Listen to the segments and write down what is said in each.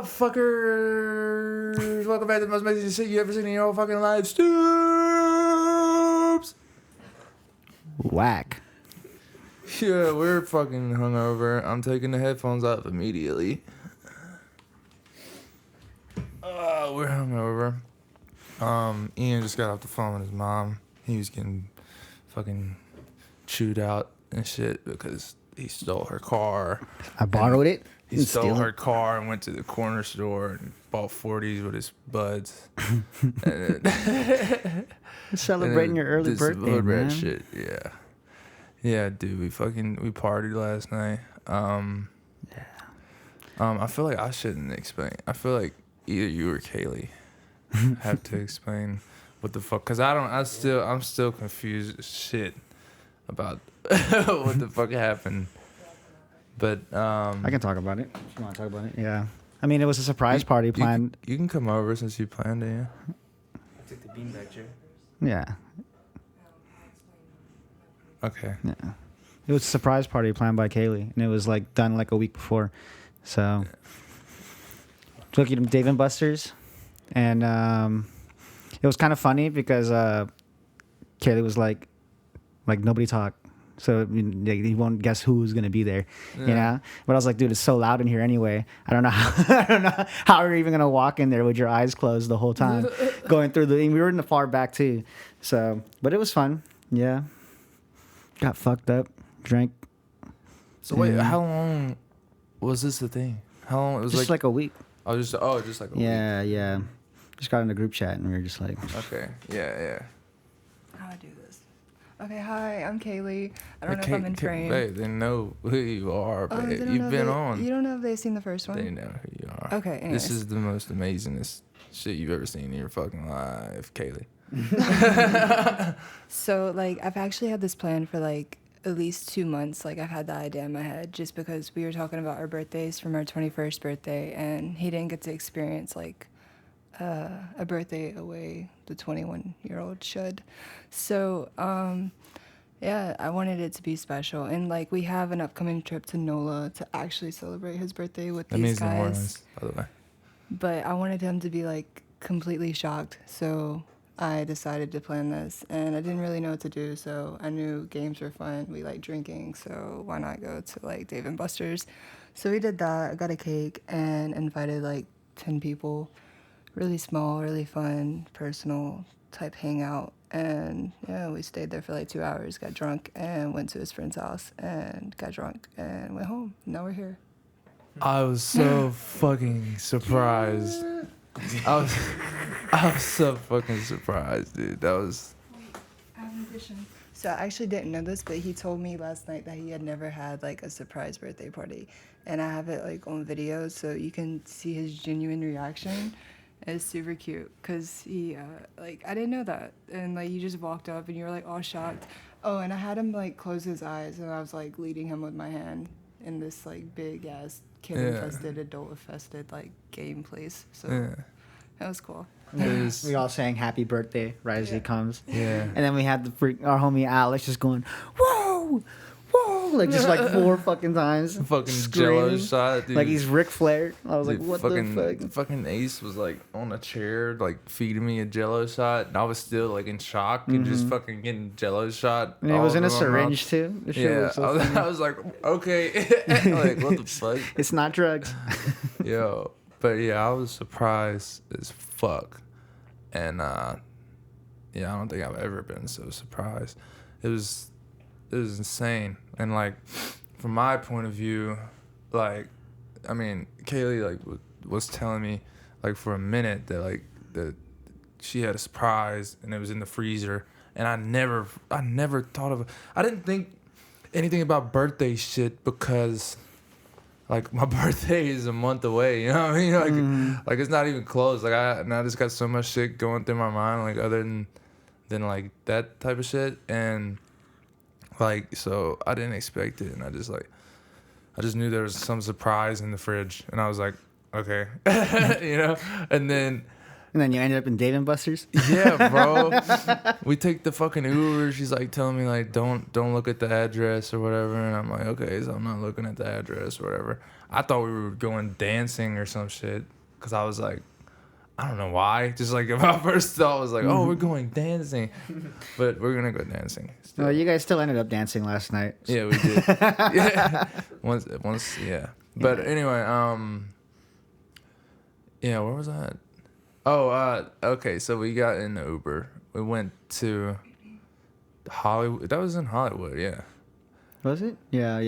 up, fuckers? Welcome back to the most amazing shit you ever seen in your whole fucking life. STOOPS! Whack. Yeah, we're fucking hungover. I'm taking the headphones off immediately. We're hungover. Ian just got off the phone with his mom. He was getting fucking chewed out and shit because he stole her car. I borrowed it. He stole her car and went to the corner store and bought 40s with his buds. Celebrating your early birthday, man. Shit, yeah. Yeah, dude, we partied last night. I feel like I shouldn't explain. I feel like either you or Kaylie have to explain what the fuck, cause I'm still confused as shit about what the fuck happened. But I can talk about it. If you want to talk about it? Yeah. I mean, it was a surprise party planned. You can come over since you planned it. Yeah. I took the beanbag chair. Yeah. Okay. Yeah. It was a surprise party planned by Kaylie, and it was like done like a week before. So took you to Dave & Buster's, and it was kind of funny because Kaylie was like nobody talk. So you won't guess who's gonna be there, you know. But I was like, dude, it's so loud in here anyway. I don't know how you're even gonna walk in there with your eyes closed the whole time, going through the. And we were in the far back too, so but it was fun. Yeah, got fucked up, drank. So wait, how long was this the thing? How long? It was just like a week. Just like a week. Yeah. Just got in a group chat and we were just like. Okay. Yeah. How do I do this? Okay, hi, I'm Kaylie. I don't know if I'm in frame. Babe, they know who you are, babe. You've been on. You don't know if they've seen the first one? They know who you are. Okay, anyways. This is the most amazingest shit you've ever seen in your fucking life, Kaylie. So, I've actually had this plan for, at least 2 months. I've had the idea in my head just because we were talking about our birthdays from our 21st birthday, and he didn't get to experience, a birthday away the 21-year-old should. So, yeah, I wanted it to be special. And, we have an upcoming trip to NOLA to actually celebrate his birthday with these guys. New Orleans, by the way. But I wanted him to be, completely shocked. So I decided to plan this. And I didn't really know what to do, so I knew games were fun. We like drinking, so why not go to, Dave & Buster's? So we did that. I got a cake and invited, 10 people. Really small, really fun, personal type hangout. And yeah, we stayed there for 2 hours, got drunk, and went to his friend's house and got drunk and went home. Now we're here. I was so fucking surprised. I was so fucking surprised, dude. That was. So I actually didn't know this, but he told me last night that he had never had a surprise birthday party, and I have it on video, so you can see his genuine reaction. It's super cute because he, I didn't know that. And, you just walked up and you were, all shocked. Oh, and I had him, close his eyes and I was, leading him with my hand in this, big-ass kid-infested, adult-infested, game place. So that was cool. We all sang happy birthday right as he comes. Yeah. And then we had our homie Alex just going, whoa! Just 4 fucking times. Fucking screaming. Jello shot, dude. He's Ric Flair. I was dude, what the fuck? Fucking Ace was on a chair, feeding me a Jello shot, and I was still in shock and just fucking getting Jello shot. And it was in a syringe too. Yeah, I was like, okay, what the fuck? It's not drugs. Yo, but yeah, I was surprised as fuck, and I don't think I've ever been so surprised. It was insane. And from my point of view, Kaylie was telling me for a minute that that she had a surprise and it was in the freezer, and I never thought of it. I didn't think anything about birthday shit because my birthday is a month away, you know what I mean? It's not even close. I just got so much shit going through my mind other than that type of shit, and so I didn't expect it, and I just knew there was some surprise in the fridge, and I was like, okay, and then And then you ended up in Dave and Buster's. Yeah, bro. We take the fucking Uber. She's like telling me like don't look at the address or whatever, and I'm like, okay, so I'm not looking at the address or whatever. I thought we were going dancing or some shit, cause I was like, I don't know why. Just like my first thought was like, oh, we're going dancing, but we're gonna go dancing. Still. Well, you guys still ended up dancing last night. Yeah, we did. Yeah, once, yeah. But anyway, yeah, where was I at? Oh, okay. So we got in the Uber. We went to Hollywood. That was in Hollywood, yeah. Was it? Yeah.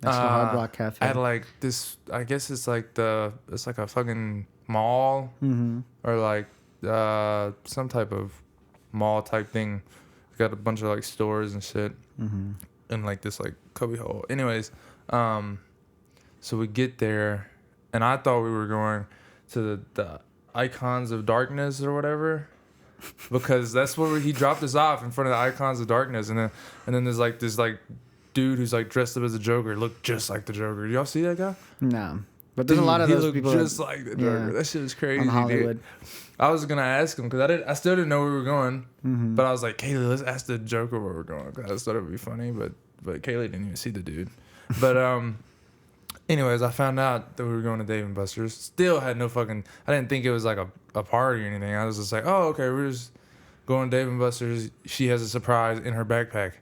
That's the Hard Rock Cafe. At like this, I guess it's like it's like a fucking mall or like some type of mall type thing. We got a bunch of like stores and shit in like this like cubby hole. Anyways, so we get there, and I thought we were going to the Icons of Darkness or whatever, because that's where he dropped us off in front of the Icons of Darkness, and then there's like this like dude who's like dressed up as a Joker, looked just like the Joker. Y'all see that guy? No, but there's a lot of those people just like the Joker. That shit is crazy, on Hollywood. dude. I was gonna ask him because I still didn't know where we were going, but I was like, Kaylie, let's ask the Joker where we're going. Cause I just thought it would be funny, but Kaylie didn't even see the dude. But anyways, I found out that we were going to Dave & Buster's. Still had no fucking... I didn't think it was like a party or anything. I was just like, oh, okay, we're just going to Dave & Buster's. She has a surprise in her backpack.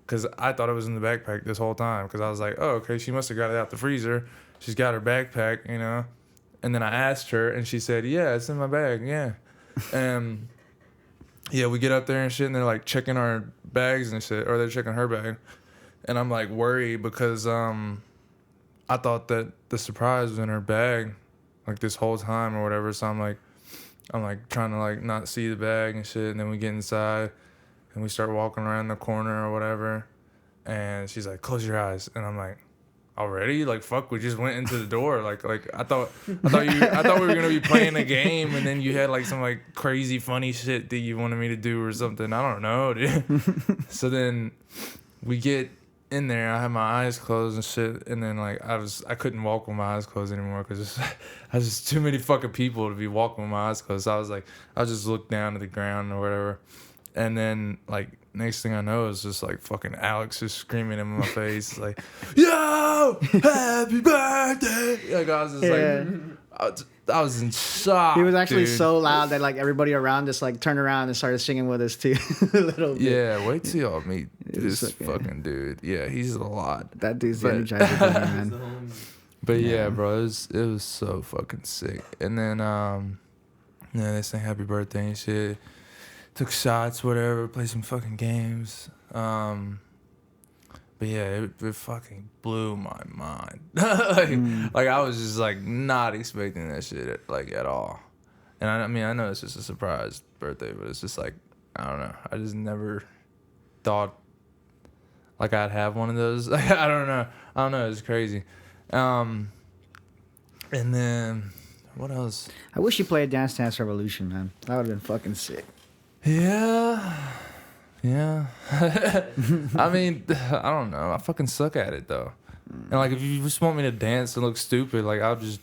Because I thought it was in the backpack this whole time. Because I was like, oh, okay, she must have got it out the freezer. She's got her backpack, you know. And then I asked her, and she said, yeah, it's in my bag, yeah. And yeah, we get up there and shit, and they're like checking our bags and shit. Or they're checking her bag. And I'm like worried because... I thought that the surprise was in her bag, like this whole time or whatever. So I'm like trying to like not see the bag and shit. And then we get inside, and we start walking around the corner or whatever. And she's like, "Close your eyes." And I'm like, "Already? Like fuck, we just went into the door. Like I thought we were gonna be playing a game, and then you had like some like crazy funny shit that you wanted me to do or something. I don't know, dude." So then we get in there, I had my eyes closed and shit, and then like I couldn't walk with my eyes closed anymore because I was just too many fucking people to be walking with my eyes closed. So I was like, I just looked down to the ground or whatever, and then like next thing I know is just like fucking Alex just screaming in my face like, "Yo, happy birthday!" Like I was just like, I was in shock. He was actually dude. so loud that like everybody around just like turned around and started singing with us too. A little bit. Yeah, wait till y'all meet this okay. fucking dude. Yeah, he's a lot. That dude's the Energizer Bunny, man. But yeah, bro, it was so fucking sick. And then they sang happy birthday and shit. Took shots, whatever, played some fucking games. But yeah, it fucking blew my mind. like I was just like not expecting that shit like at all. And I mean I know it's just a surprise birthday, but it's just like I don't know. I just never thought like I'd have one of those. Like I don't know. It's crazy. And then what else? I wish you played Dance Dance Revolution, man. That would have been fucking sick. Yeah. I mean, I don't know. I fucking suck at it though. And like, if you just want me to dance and look stupid, like I could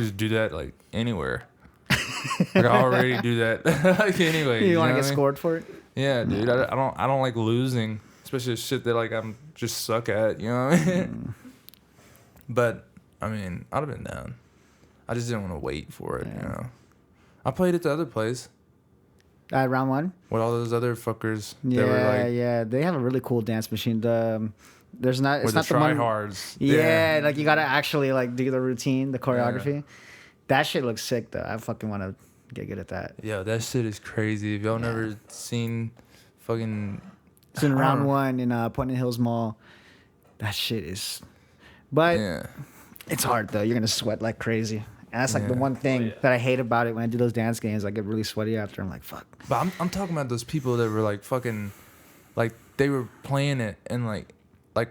just do that like anywhere. Like I already do that. Like anyway. You want to get scored for it? Yeah, dude. I don't like losing, especially shit that like I'm just suck at. You know what I mean? But I mean, I'd have been down. I just didn't want to wait for it. Yeah. You know. I played at the other place. Round one? With all those other fuckers. Yeah, that were like, yeah. They have a really cool dance machine. It's not the tryhards. Yeah, like you gotta actually like do the routine, the choreography. Yeah. That shit looks sick though. I fucking want to get good at that. Yeah, that shit is crazy. If y'all never seen fucking... It's in round one in Pointing Hills Mall. That shit is... But it's hard though. You're gonna sweat like crazy. And that's like the one thing that I hate about it when I do those dance games. I get really sweaty after. I'm like, fuck. But I'm talking about those people that were like fucking, like they were playing it and like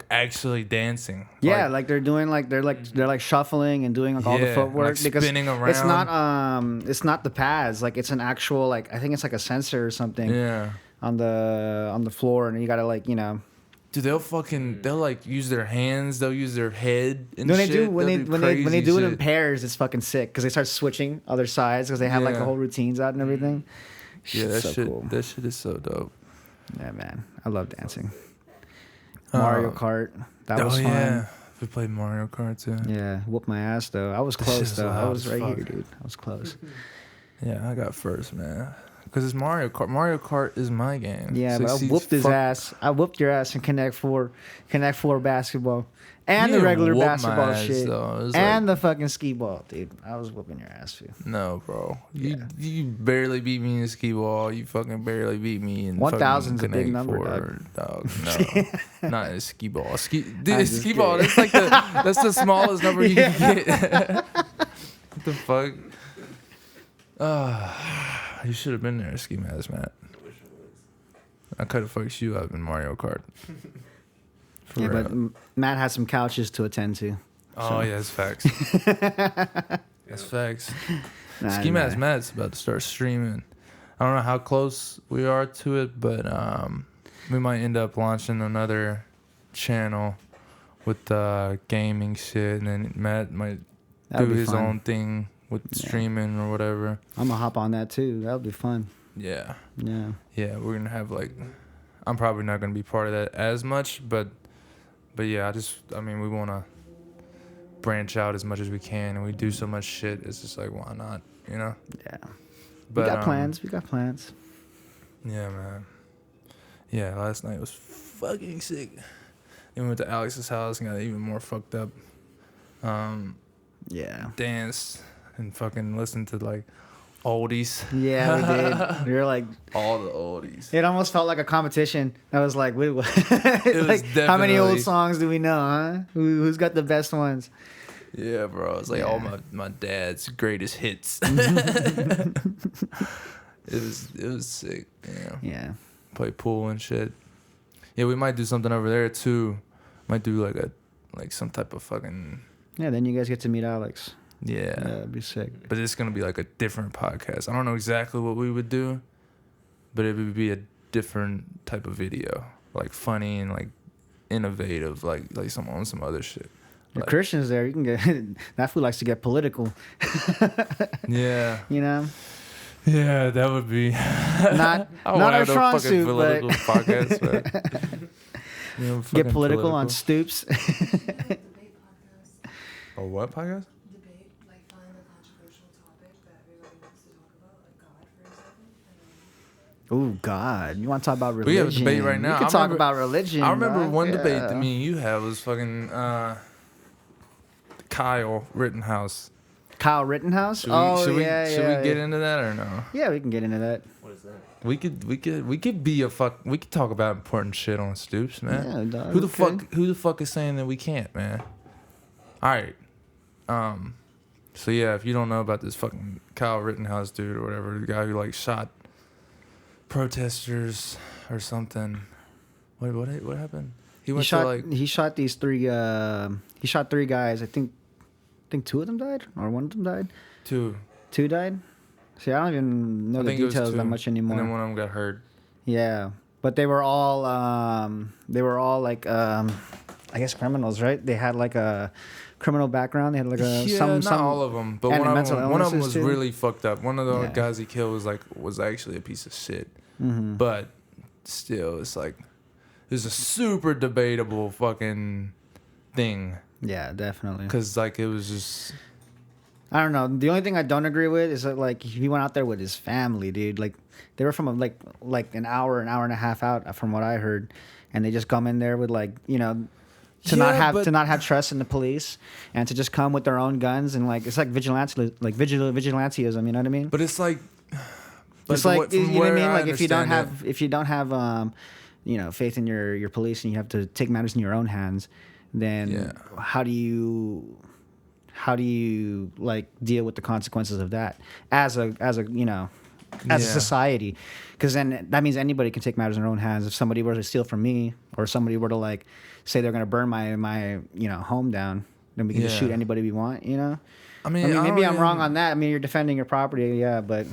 actually dancing. Yeah, like they're doing like they're shuffling and doing like all the footwork like because spinning around. It's not the pads. Like it's an actual like I think it's like a sensor or something. Yeah. On the floor, and you gotta like Dude, they'll like use their hands, they'll use their head and When they shit. do when they do it in shit. pairs, it's fucking sick because they start switching other sides because they have like the Yeah. whole routines out and everything. Yeah, Shit's so cool. that shit is so dope. Yeah, man, I love dancing. Mario Kart, that was fun. Yeah, we played Mario Kart too. Yeah, whooped my ass though. I was That close shit's though. I loud was as right fuck. here, dude. I was close. Yeah, I got first, man. Because it's Mario Kart. Mario Kart is my game. Yeah, but I 16's whooped his fuck- ass. I whooped your ass in Connect Four basketball, and You the didn't regular whoop my basketball ass, shit, though. It was and the fucking skee ball, dude. I was whooping your ass too. No, bro. Yeah. You barely beat me in skee ball. You fucking barely beat me in 1,000 's a fucking big Connect number, Four, dog. No, not in skee ball. I'm Dude, just skee ball. kidding. That's like that's the smallest number you can get. What the fuck? You should have been there, ski mask, Matt. I could have fucked you up in Mario Kart. For Yeah, real. but Matt has some couches to attend to. Oh yeah, that's facts. That's facts. Nah, Ski Mask nah. Matt's about to start streaming. I don't know how close we are to it, but we might end up launching another channel with gaming shit, and then Matt might That'd do be his fun. own thing with Yeah. streaming or whatever. I'm gonna hop on that too. That'll be fun. Yeah, Yeah. yeah, we're gonna have like, I'm probably not gonna be part of that as much, but yeah, I mean, we wanna branch out as much as we can, and we do so much shit. It's just like, why not? You know? Yeah. But we got plans. We got plans. Yeah, man. Yeah, last night was fucking sick. Then we went to Alex's house and got even more fucked up. Yeah. Danced and fucking listened to like oldies. Yeah, we did. We were like, All the oldies. it almost felt like a competition. I was like, wait, what? was like, how many old definitely- songs do we know, huh? Who's got the best ones? Yeah, bro. It's like Yeah. all my dad's greatest hits. It was sick. Yeah. Yeah. Play pool and shit. Yeah, we might do something over there too. Might do like some type of fucking Yeah, then you guys get to meet Alex. yeah. Yeah, that'd be sick. But it's gonna be like a different podcast. I don't know exactly what we would do, but it would be a different type of video, like funny and like innovative, like some on some other shit. The Like- Christians there, you can get that fool likes to get political. Yeah, You know, yeah, that would be not I don't not wanna our have no strong fucking suit, political but podcast, but you know, get fucking political on Stoops. Debate podcast. Oh, what podcast? Debate, like find a controversial topic that everybody wants to talk about, like God, for example. And Oh God, you want to talk about We religion? have a debate right now. We can I talk remember- about religion. I remember bro. one debate Yeah. that me and you had was fucking Kyle Rittenhouse. Kyle Rittenhouse. Should we, Oh should we, yeah, should yeah. we get into that or no? Yeah, we can get into that. What is that? We could be a fuck. We could talk about important shit on Stoops, man. Yeah, dog, Who the okay. Who the fuck is saying that we can't, man? All right. So yeah, if you don't know about this fucking Kyle Rittenhouse dude or whatever, the guy who like shot protesters or something. What happened? He He went shot. to like He shot these three. He shot three guys. I think two of them died, or one of them died. two. Two died. See, I don't even know I the think it was details two, that much anymore. And then one of them got hurt. Yeah, but they were all like I guess criminals, right? They had like a criminal background. They had like a Yeah, some not all of them, but and one of mental them was illnesses, too. really fucked up. One of the Yeah. guys he killed was actually a piece of shit. Mhm. But still, it's like it's a super debatable fucking thing Yeah, definitely. because like it was just I don't know. The only thing I don't agree with is that like he went out there with his family, dude. Like they were from like an hour and a half out from what I heard, and they just come in there with like to not have trust in the police and to just come with their own guns and like it's like vigilantism. You know what I mean? But it's like, It's like you know what I mean. Like if you don't understand have faith in your police and you have to take matters in your own hands, then Yeah. how do you like deal with the consequences of that as a Yeah. society? Because then that means anybody can take matters in their own hands. If somebody were to steal from me or somebody were to like say they're gonna burn my home down, then we can just Yeah. shoot anybody we want. I mean, Maybe I'm wrong on that. I mean, you're defending your property, yeah, but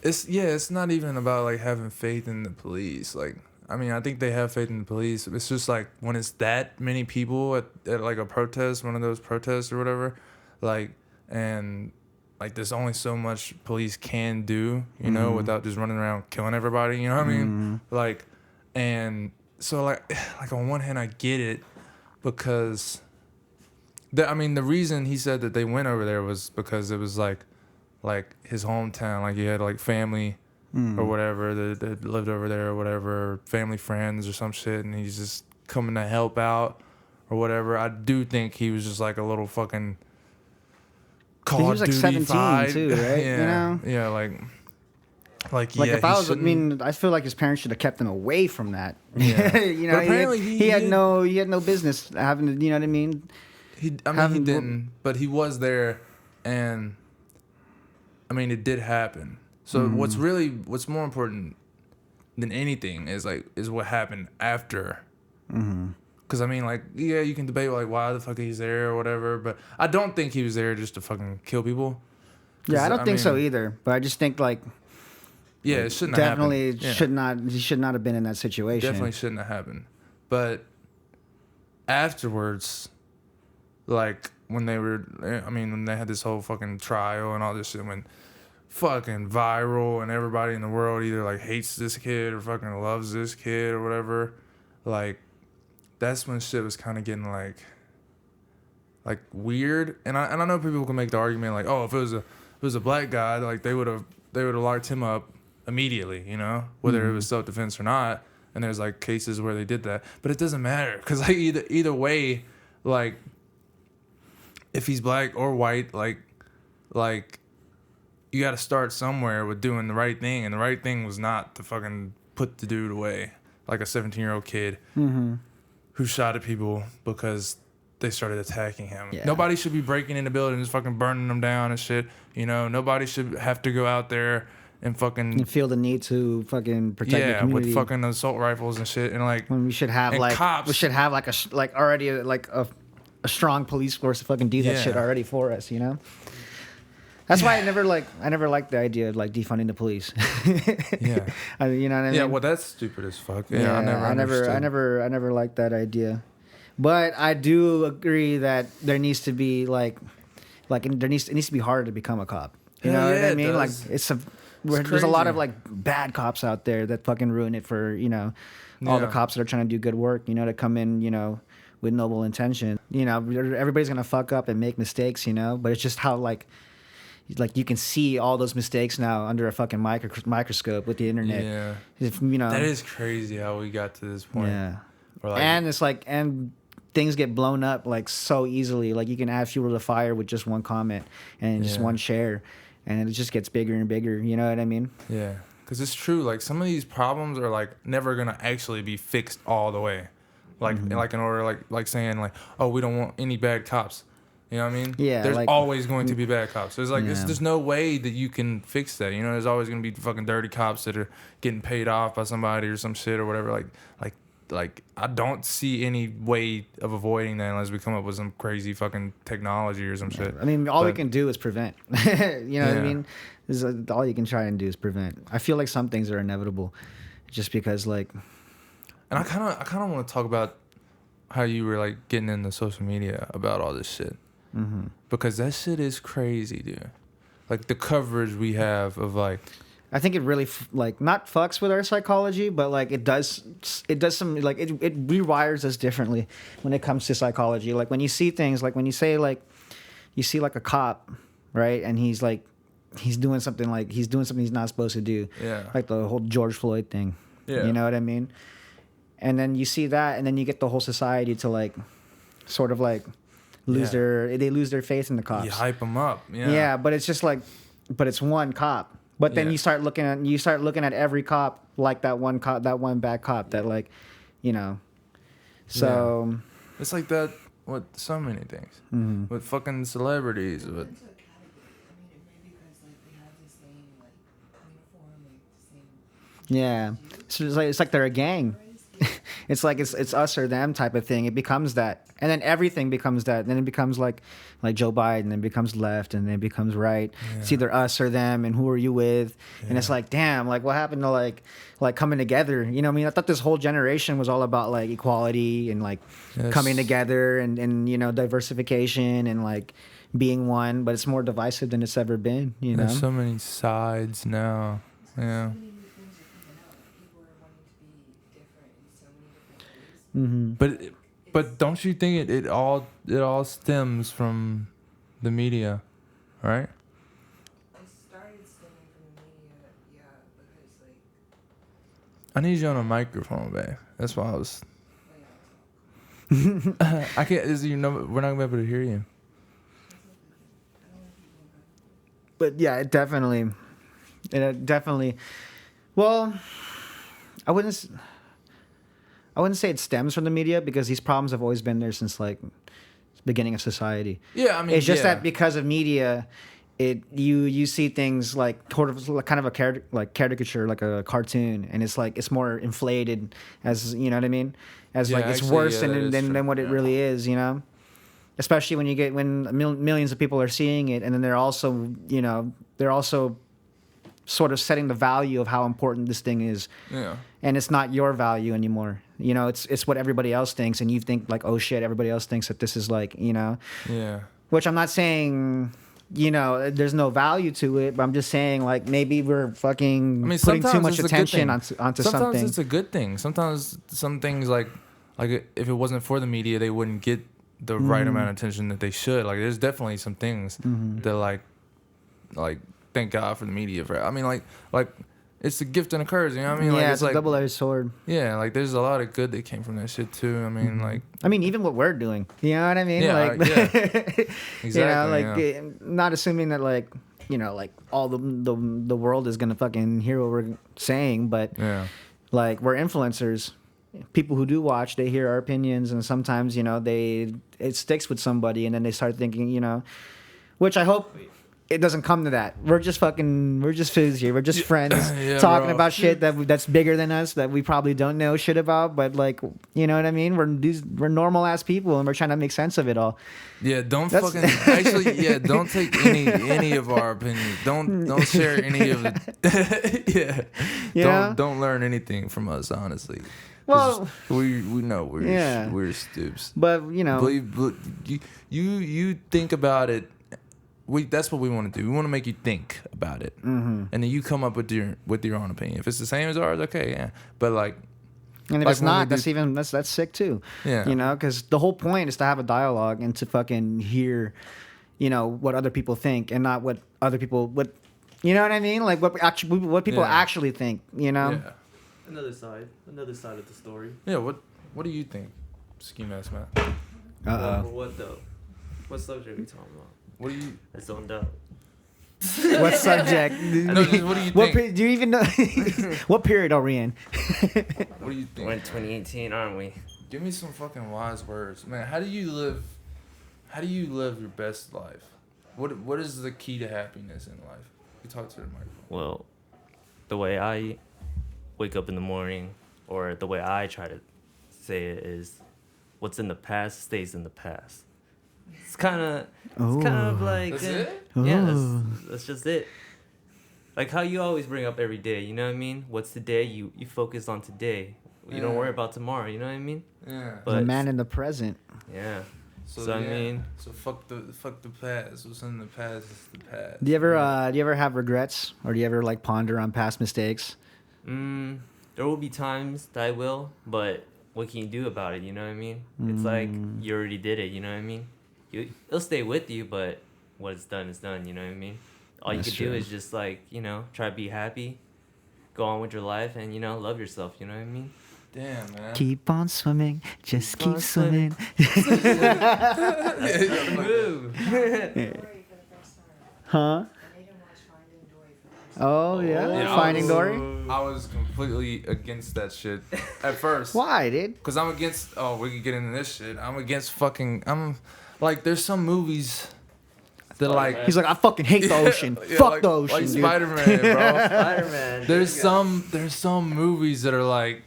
It's not even about like having faith in the police. Like I mean, I think they have faith in the police. It's just like when it's that many people at like a protest, one of those protests or whatever, like, and like there's only so much police can do, you know, without just running around killing everybody. You know what I mean? Like, and so like on one hand, I get it because, I mean, the reason he said that they went over there was because it was like his hometown, like he had like family or whatever that lived over there or whatever, family friends or some shit, and he's just coming to help out or whatever. I do think he was just like a little fucking Call He was of like Duty 17 fied. too, right? Yeah, You know? yeah, like Like yeah, if I was, I shouldn't- mean, I feel like his parents should have kept him away from that. Yeah. You know, But apparently he had did- no business having to. You know what I mean? he having- didn't, but he was there, and I mean it did happen. So what's more important than anything is what happened after. Because I mean, like, yeah, you can debate like why the fuck he's there or whatever, but I don't think he was there just to fucking kill people. Yeah, I don't think so mean, either. But I just think like Yeah, it shouldn't have happened. definitely Yeah. should not. He should not have been in that situation. Definitely shouldn't have happened. But afterwards, like when when they had this whole fucking trial and all this shit went fucking viral and everybody in the world either like hates this kid or fucking loves this kid or whatever, like that's when shit was kind of getting like weird. And I know people can make the argument like, oh, if it was a black guy, like they would have locked him up immediately, you know, whether it was self-defense or not. And there's like cases where they did that, but it doesn't matter because like either way, like if he's black or white, like you got to start somewhere with doing the right thing, and the right thing was not to fucking put the dude away like a 17-year-old kid who shot at people because they started attacking him. Yeah. Nobody should be breaking into buildings, fucking burning them down and shit. You know, nobody should have to go out there and fucking And feel the need to fucking protect the community. with fucking assault rifles and shit, and like when we should have and like cops. we should have like already a strong police force to fucking do that Yeah. shit already for us, you know. That's why I never liked the idea of like defunding the police. Yeah. You know what I mean? Yeah, well, that's stupid as fuck. Yeah, I I never liked that idea. But I do agree that there needs to be it needs to be harder to become a cop. You Hell know yeah, what I it mean? Like does. there's a lot crazy. of like bad cops out there that fucking ruin it for, you know, all the Yeah. cops that are trying to do good work, you know, to come in, you know, with noble intention. You know, everybody's gonna fuck up and make mistakes, you know, but it's just how like you can see all those mistakes now under a fucking microscope with the internet. Yeah. If, you know, That is crazy how we got to this point. yeah. Or like, And it's like, and things get blown up like so easily. Like you can add fuel to the fire with just one comment and just Yeah. one share, and it just gets bigger and bigger. You know what I mean? yeah, because it's true. Like some of these problems are like never gonna actually be fixed all the way. Like in order like saying like, oh, we don't want any bad cops. You know what I mean? Yeah, There's like- always going to be bad cops. There's like Yeah. there's no way that you can fix that. You know, there's always gonna be fucking dirty cops that are getting paid off by somebody or some shit or whatever. Like I don't see any way of avoiding that unless we come up with some crazy fucking technology or some shit. I mean, all we But- can do is prevent. You know what I Yeah. mean? This is, all you can try and do is prevent. I feel like some things are inevitable, just because like And I kind of want to talk about how you were like getting into social media about all this shit, because that shit is crazy, dude. Like the coverage we have of like, I think it really like not fucks with our psychology, but like it does some like it rewires us differently when it comes to psychology. Like when you see things, like when you say like you see like a cop, right, and he's doing something he's not supposed to do, Yeah. like the whole George Floyd thing. Yeah. You know what I mean? And then you see that, and then you get the whole society to like sort of like lose Yeah. they lose their faith in the cops. you hype them up. Yeah. Yeah, but it's just like, but it's one cop. But then Yeah. you start looking at every cop like that one bad cop that like, you know. So It's like that with so many things. With fucking celebrities. With Into a category. I mean, it may be because like they have the same like uniform, like the same. yeah, so it's like they're a gang. It's like it's us or them type of thing. It becomes that, and then everything becomes that. Then it becomes like Joe Biden, then it becomes left, and then it becomes right. Yeah. It's either us or them, and who are you with? And it's Yeah. like, damn, like what happened to like coming together? You know what I mean? I thought this whole generation was all about like equality and like Yes. coming together and you know, diversification and like being one, but it's more divisive than it's ever been, you know? There's so many sides now. Yeah. So many new things are coming out. People are wanting to be different in so many different ways. But don't you think it all stems from the media, right? It started stemming from the media, yeah, because like, I need you on a microphone, babe. That's why I was. well, yeah, I can't. We're not gonna be able to hear you. But yeah, it definitely, well, I wouldn't say it stems from the media because these problems have always been there since like the beginning of society. Yeah, I mean, It's just yeah. that because of media, you see things like kind of a caricature, like a cartoon, and it's like it's more inflated as, you know what I mean, as Yeah, like it's actually, worse yeah, that is than true. what it Yeah. really is, you know. Especially when millions of people are seeing it, and then they're also sort of setting the value of how important this thing is, Yeah. and it's not your value anymore. You know, it's what everybody else thinks, and you think like, oh shit, everybody else thinks that this is like, you know. Yeah. Which I'm not saying, you know, there's no value to it, but I'm just saying like maybe we're fucking I mean, putting too sometimes much it's a good attention thing. onto Sometimes something. it's a good thing. Sometimes some things like if it wasn't for the media, they wouldn't get the right amount of attention that they should. Like there's definitely some things that like thank God for the media for. I mean like it's a gift and a curse. You know what I mean? Like yeah, it's it's a like double-edged sword. yeah, like there's a lot of good that came from that shit too. I mean like I mean, even what we're doing, you know what I mean? Yeah, like, yeah. you know, like yeah. not assuming that like, you know, like all the world is gonna fucking hear what we're saying, but Yeah. like we're influencers. People who do watch, they hear our opinions, and sometimes, you know, it sticks with somebody, and then they start thinking, you know, which I hope it doesn't come to that. We're just fools here. We're just friends Yeah, talking bro. about shit that's bigger than us that we probably don't know shit about. But like, you know what I mean? We're normal ass people, and we're trying to make sense of it all. Yeah, don't That's- fucking actually. Yeah, don't take any of our opinions. Don't share any of it. Yeah, You know? don't learn anything from us. Honestly, 'Cause Well, we know we're stoops. but you know, You think about it. That's what we want to do. We want to make you think about it, and then you come up with your own opinion. If it's the same as ours, okay, yeah. But like, and if like it's when we not, do- that's sick too. Yeah. You know, because the whole point is to have a dialogue and to fucking hear, you know, what other people think and not what other people you know what I mean? Like what people Yeah. actually think. You know. yeah, Another side of the story. yeah. What do you think, Ski Mask man? For what though? What subject are we talking about? What do you? I zoned out. What subject? No, just what do you What think? do you even know? What period are we in? What do you We're in think? 2018, aren't we? Give me some fucking wise words, man. How do you live your best life? What is the key to happiness in life? You talk to the microphone. Well, the way I wake up in the morning, or the way I try to say it is, what's in the past stays in the past. It's kind of like That's it? yeah, that's just it. Like how you always bring up every day, you know what I mean? What's today? You focus on today. You don't Yeah. worry about tomorrow, you know what I mean? Yeah. The But man in the present. yeah. So, So, I yeah. mean- So fuck the past. What's in the past is the past. Do you ever have regrets, or do you ever like ponder on past mistakes? There will be times that I will, but what can you do about it? You know what I mean? It's like you already did it. You know what I mean? It'll stay with you, but what's done is done. You know what I mean? All That's you can do true. is just like try to be happy, go on with your life, and love yourself. You know what I mean? Damn, man. Keep on swimming, just Keep on keep swimming. Move. Dory for the first time. Huh? I made him watch Finding Dory for the first time. Oh yeah, Yeah, Finding Dory. I was completely against that shit at first. Why, dude? Cause I'm against. Oh, we can get into this shit. I'm against fucking. I'm like, there's some movies that like. He's like, I fucking hate the ocean. Fuck like, the ocean, like dude. Spider-Man, bro. Spider-Man. There's some movies that are like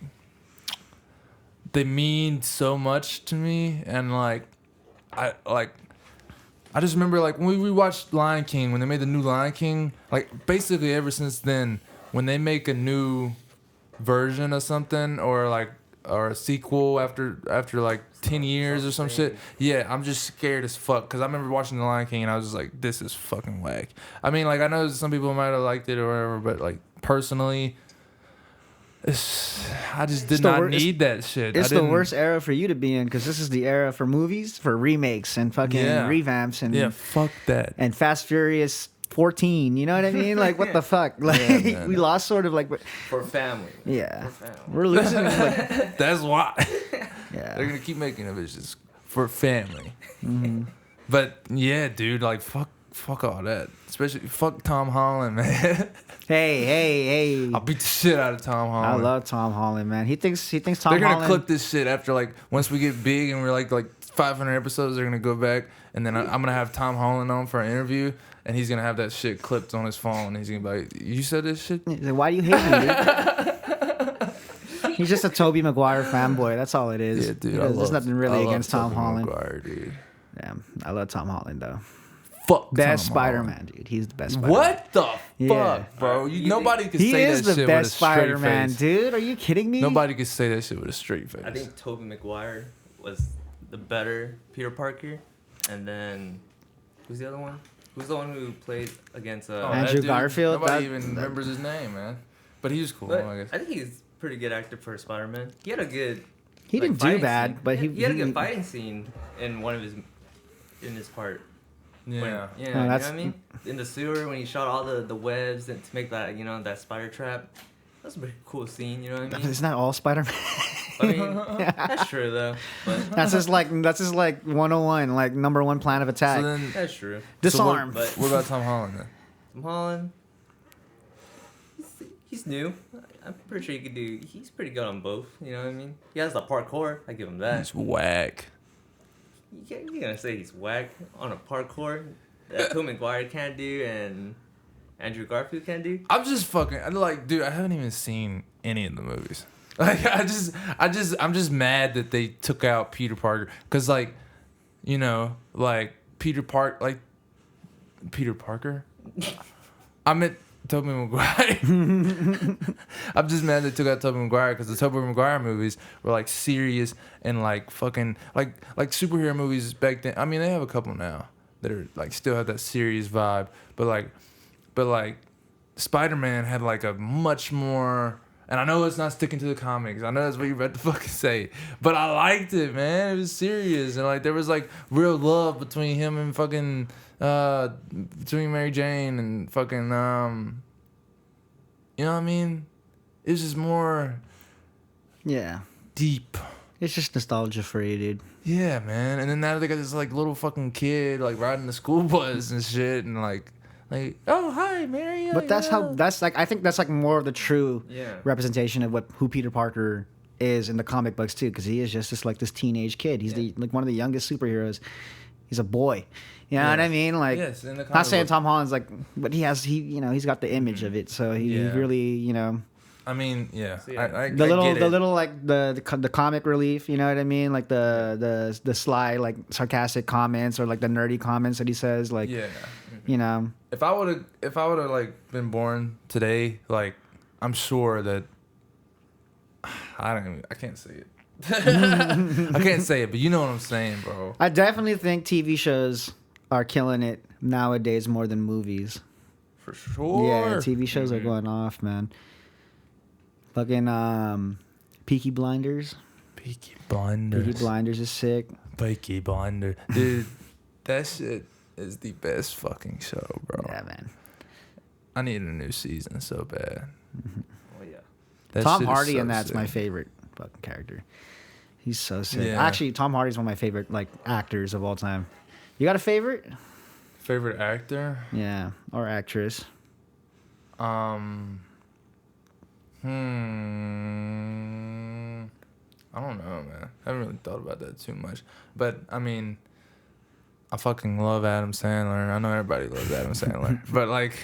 they mean so much to me, and like I just remember like when we rewatched Lion King, when they made the new Lion King, like basically ever since then, when they make a new version of something or a sequel after like 10 years or some shit, yeah, I'm just scared as fuck because I remember watching the Lion King and I was just like, this is fucking whack. I mean, like I know some people might have liked it or whatever, but like personally, I just did not need that shit. It's the worst era for you to be in because this is the era for movies, for remakes and fucking revamps and fuck that. And Fast Furious 14. You know what I mean? Like what the fuck? Like we lost sort of like for family. Yeah, for family. We're losing. Like, that's why. Yeah, they're gonna keep making it just for family. But yeah, dude, like fuck all that. Especially fuck Tom Holland, man. Hey. I'll beat the shit out of Tom Holland. I love Tom Holland, man. He thinks Tom Holland. They're gonna clip this shit after like once we get big and we're like 500 episodes. They're gonna go back and then I'm gonna have Tom Holland on for an interview and he's gonna have that shit clipped on his phone and he's gonna be like, "You said this shit?" He's like, "Why do you hate me, dude?" He's just a Tobey Maguire fanboy. That's all it is. Yeah, dude. There's nothing really against Tom Tobey Holland. Maguire, dude. Yeah, I love Tom Holland though. Fuck best Tom Spider-Man, Holland. dude. He's the best Spider-Man. What the Yeah. fuck, bro? Nobody can He say is that the shit best with a straight Spider-Man, face. dude. Are you kidding me? Nobody can say that shit with a straight face. I think Tobey Maguire was the better Peter Parker, and then who's the other one? Who's the one who played against that Andrew dude, Garfield? Nobody even remembers his name, man. But he was cool, But I guess. I think he's a pretty good actor for Spider-Man. He had a good. He didn't do fighting bad, scene. but he had a good fighting scene in his part. Yeah. Yeah, No, you know what that's- I mean? In the sewer when he shot all the webs and to make that, that spider trap. That's a pretty cool scene, you know what I mean? Isn't that all Spider-Man? I mean, that's true though. But that's just like 101, like number one plan of attack. So then, that's true. Disarm. But what about Tom Holland then? Tom Holland, he's new. I'm pretty sure he could do. He's pretty good on both. You know what I mean? He has the parkour. I give him that. He's whack. You're gonna say he's whack on a parkour that Tobey Maguire can't do and Andrew Garfield can't do? I'm just fucking dude, I haven't even seen any of the movies. Like I'm just mad that they took out Peter Parker cuz Peter Parker? I meant Tobey Maguire. I'm just mad they took out Tobey Maguire because the Tobey Maguire movies were like serious and like fucking like superhero movies back then. I mean, they have a couple now that are like still have that serious vibe, but like Spider-Man had like a much more. And I know it's not sticking to the comics. I know that's what you're about to fucking say, but I liked it, man. It was serious and like there was like real love between him and fucking. Between Mary Jane and fucking you know what I mean? It's just more deep. It's just nostalgia for you, dude. Yeah, man. And then now they got this like little fucking kid like riding the school bus and shit and like oh hi Mary. But I think that's like more of the true representation of who Peter Parker is in the comic books too, because he is just this teenage kid. He's like one of the youngest superheroes. He's a boy. You know what I mean? Like, yes, in the not saying book. Tom Holland's like, but he's got the image of it, so he really, I mean, yeah. So, yeah. I the get it. little like the comic relief, you know what I mean? Like the sly like sarcastic comments or like the nerdy comments that he says, like, you know. If I would have like been born today, like I'm sure that I can't say it. I can't say it, but you know what I'm saying, bro. I definitely think TV shows are killing it nowadays more than movies. For sure. Yeah, TV shows are going off, man. Fucking Peaky Blinders. Peaky Blinders. Peaky Blinders is sick. Peaky Blinders. Dude, that shit is the best fucking show, bro. Yeah, man. I need a new season so bad. Oh yeah. That Tom shit is Hardy, so and that's sick. my favorite fucking character. He's so sick. Yeah. Actually, Tom Hardy's one of my favorite like actors of all time. You got a favorite? Favorite actor? Yeah, or actress. I don't know, man. I haven't really thought about that too much. But, I mean, I fucking love Adam Sandler. I know everybody loves Adam Sandler. But, like,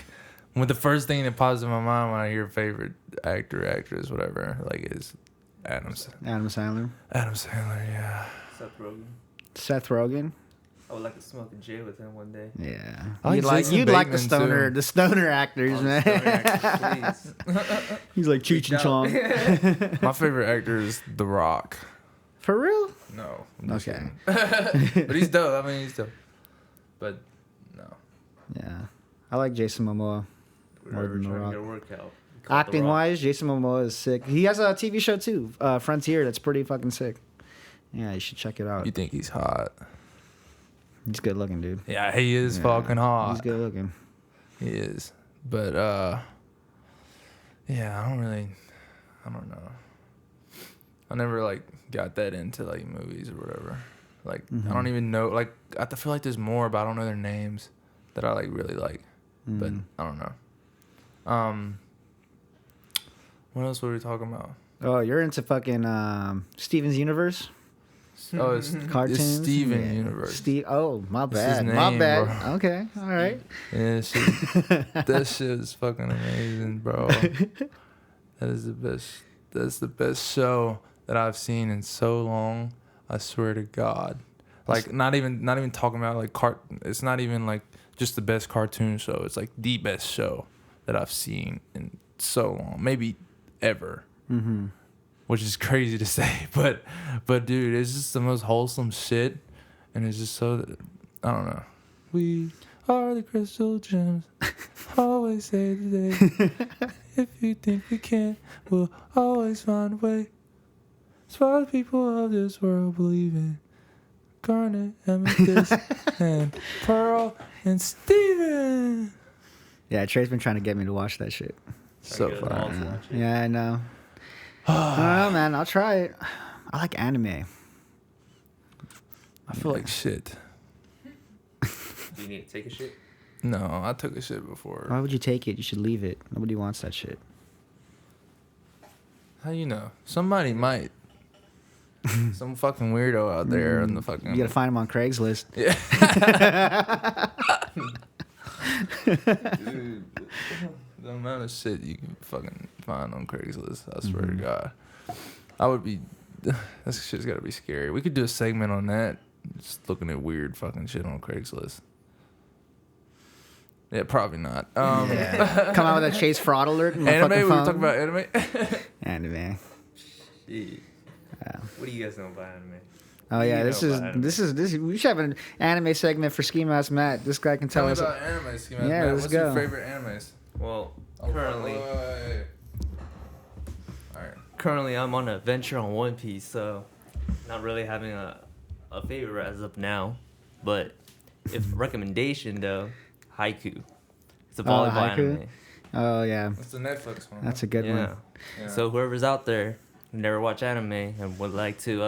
with the first thing that pops in my mind when I hear favorite actor, actress, whatever, like, is Adam Sandler. Yeah. Seth Rogen. Seth Rogen. I would like to smoke a J with him one day. Yeah. I like Jason you'd like the Bateman, stoner actors, Oh, man. the stoner actors, please. He's like Cheech and Chong. My favorite actor is The Rock. For real? No. I'm just Okay. kidding. But he's dope. I mean, he's dope. But no. Yeah. I like Jason Momoa. We're More than The trying to Rock. get a workout. We call it The Acting Rock. wise, Jason Momoa is sick. He has a TV show too, Frontier. That's pretty fucking sick. Yeah, you should check it out. You think he's hot? He's good looking, dude. Yeah, he is Yeah, fucking hot. He's good looking. He is. But yeah, I don't know. I never like got that into like movies or whatever. Like I don't even know, like I feel like there's more, but I don't know their names that I like really like. But I don't know. What else were we talking about? Oh, you're into fucking Steven's Universe? Oh, it's Cartoons? It's Steven Yeah. Universe. Oh, my That's his bad. My name, bad. bro. Okay, all right. Yeah, that shit is fucking amazing, bro. That is the best. That's the best show that I've seen in so long. I swear to God. Like not even talking about like It's not even like just the best cartoon show. It's like the best show that I've seen in so long, maybe ever. Mm-hmm. Which is crazy to say, but dude, it's just the most wholesome shit, and it's just so, I don't know. We are the crystal gems. Always say today. If you think we can, we'll always find a way. It's why the people of this world believe in garnet, amethyst, and pearl, and Steven. Yeah, Trey's been trying to get me to watch that shit. So Get us all far. to watch it. Yeah, I know. I don't know, man. I'll try it. I like anime. I feel like shit. Do you need to take a shit? No, I took a shit before. Why would you take it? You should leave it. Nobody wants that shit. How you know? Somebody might. Some fucking weirdo out there in the fucking. You gotta find him on Craigslist. Yeah. Dude, the amount of shit you can fucking find on Craigslist, I swear to God. I would be. This shit's gotta be scary. We could do a segment on that. Just looking at weird fucking shit on Craigslist. Yeah, probably not. Yeah. Come out with a Chase fraud alert. In my Anime? We fucking were phone. talking about anime. Anime. Shit. Yeah. What do you guys know about anime? Oh yeah, You this know is about anime. this is this. We should have an anime segment for Ski Mask Matt. This guy can Tell tell me us. about anime, Ski Mask. Yeah, Man, let's what's go. your favorite animes? Well, Oh, currently, wait. Alright. currently I'm on a venture on One Piece, so not really having a favorite as of now. But if recommendation though, Haiku. It's a volleyball Haiku? anime. Oh yeah, What's the Netflix one? that's a good Yeah. one. Yeah. So whoever's out there who never watch anime and would like to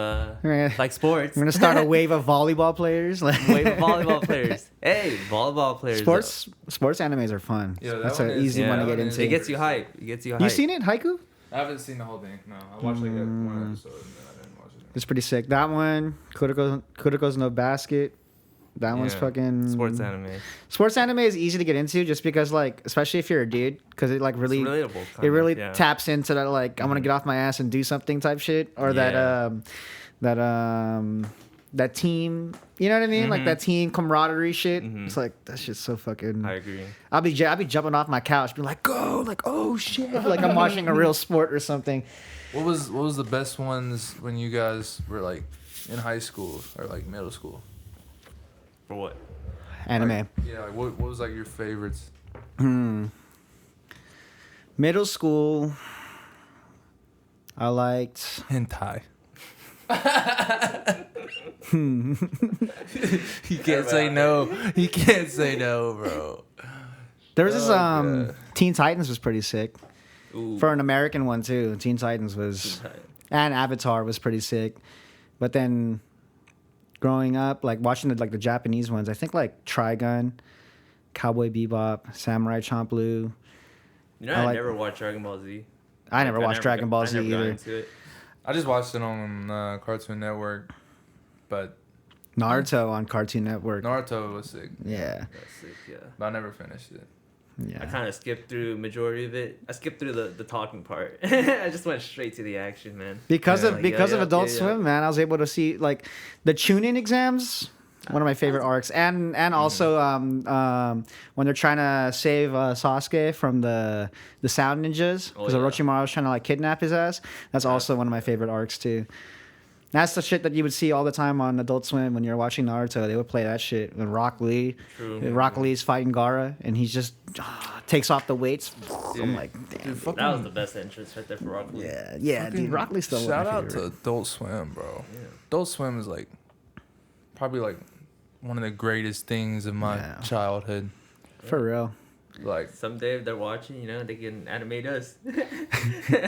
Right. like sports, We're gonna start a wave of volleyball players. Like wave of volleyball players. Hey, volleyball players. sports animes are fun. Yeah, that That's one an is- easy yeah, one to that get one is- into. It gets you hype. It gets you hype. You seen it, Haiku? I haven't seen the whole thing. No, I watched like one episode and then I didn't watch it. It's pretty sick. That one, Kuroko's no basket. That one's Yeah. fucking Sports anime. Sports anime is easy to get into just because, like, especially if you're a dude, because it like really, It's relatable. it kind of, really yeah. taps into that like I'm gonna get off my ass and do something type shit, or Yeah. that team. You know what I mean? Like Mhm. that team camaraderie shit. Mhm. It's like that shit's so fucking. I agree. I'll be jumping off my couch, be like, go, like, oh shit, like I'm watching a real sport or something. What was the best ones when you guys were like in high school or like middle school? For what? Anime. Like, yeah, like what was like your favorites? Middle school, I liked. Hentai. He can't say no. He can't say no, bro. There was this Oh, God. Teen Titans was pretty sick. Ooh. For an American one too. Teen Titans was, and Avatar was pretty sick. But then, growing up, like watching the Japanese ones, I think like Trigun, Cowboy Bebop, Samurai Champloo. You know, I I like- never watched Dragon Ball Z. I never watched Dragon Ball Z I never got either. into it. I just watched it on Cartoon Network, but Naruto on Cartoon Network. Naruto was sick, Yeah. That's sick, yeah. but I never finished it. Yeah. I kind of skipped through majority of it. I skipped through the talking part. I just went straight to the action, man. Because Yeah. of Like, because yeah, of yeah, Adult yeah, yeah. Swim, man, I was able to see like the tune-in exams. One of my favorite arcs, and also when they're trying to save Sasuke from the sound ninjas because Oh, yeah. Orochimaru's trying to like kidnap his ass. That's also one of my favorite arcs too. That's the shit that you would see all the time on Adult Swim when you're watching Naruto. They would play that shit when Rock Lee. True. Rock Lee's fighting Gaara, and he just takes off the weights. I'm Dude. like, damn. Dude, fucking, That was the best entrance right there for Rock Lee. Yeah, fucking dude. Rock Lee's still shout one of my out to favorite. Adult Swim, bro. Yeah. Adult Swim is like probably like one of the greatest things of my Yeah. childhood. For real. Like, Someday if they're watching, they can animate us.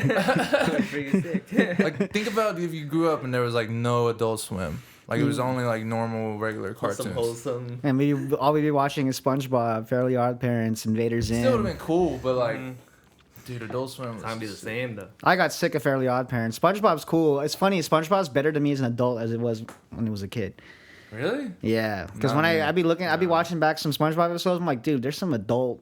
Freaking sick. like think about if you grew up and there was like no Adult Swim. Like it was Mm. only like normal, regular cartoons. Wholesome. And all we'd be watching is SpongeBob, Fairly Odd Parents, Invader Zim. Still would have been cool, but like, Mhm. dude, Adult Swim. It's not gonna be the same though. I got sick of Fairly Odd Parents. SpongeBob's cool. It's funny. SpongeBob's better to me as an adult as it was when it was a kid. Really? Yeah, because Nah, when man. I'd be watching back some SpongeBob episodes. I'm like, dude, there's some adult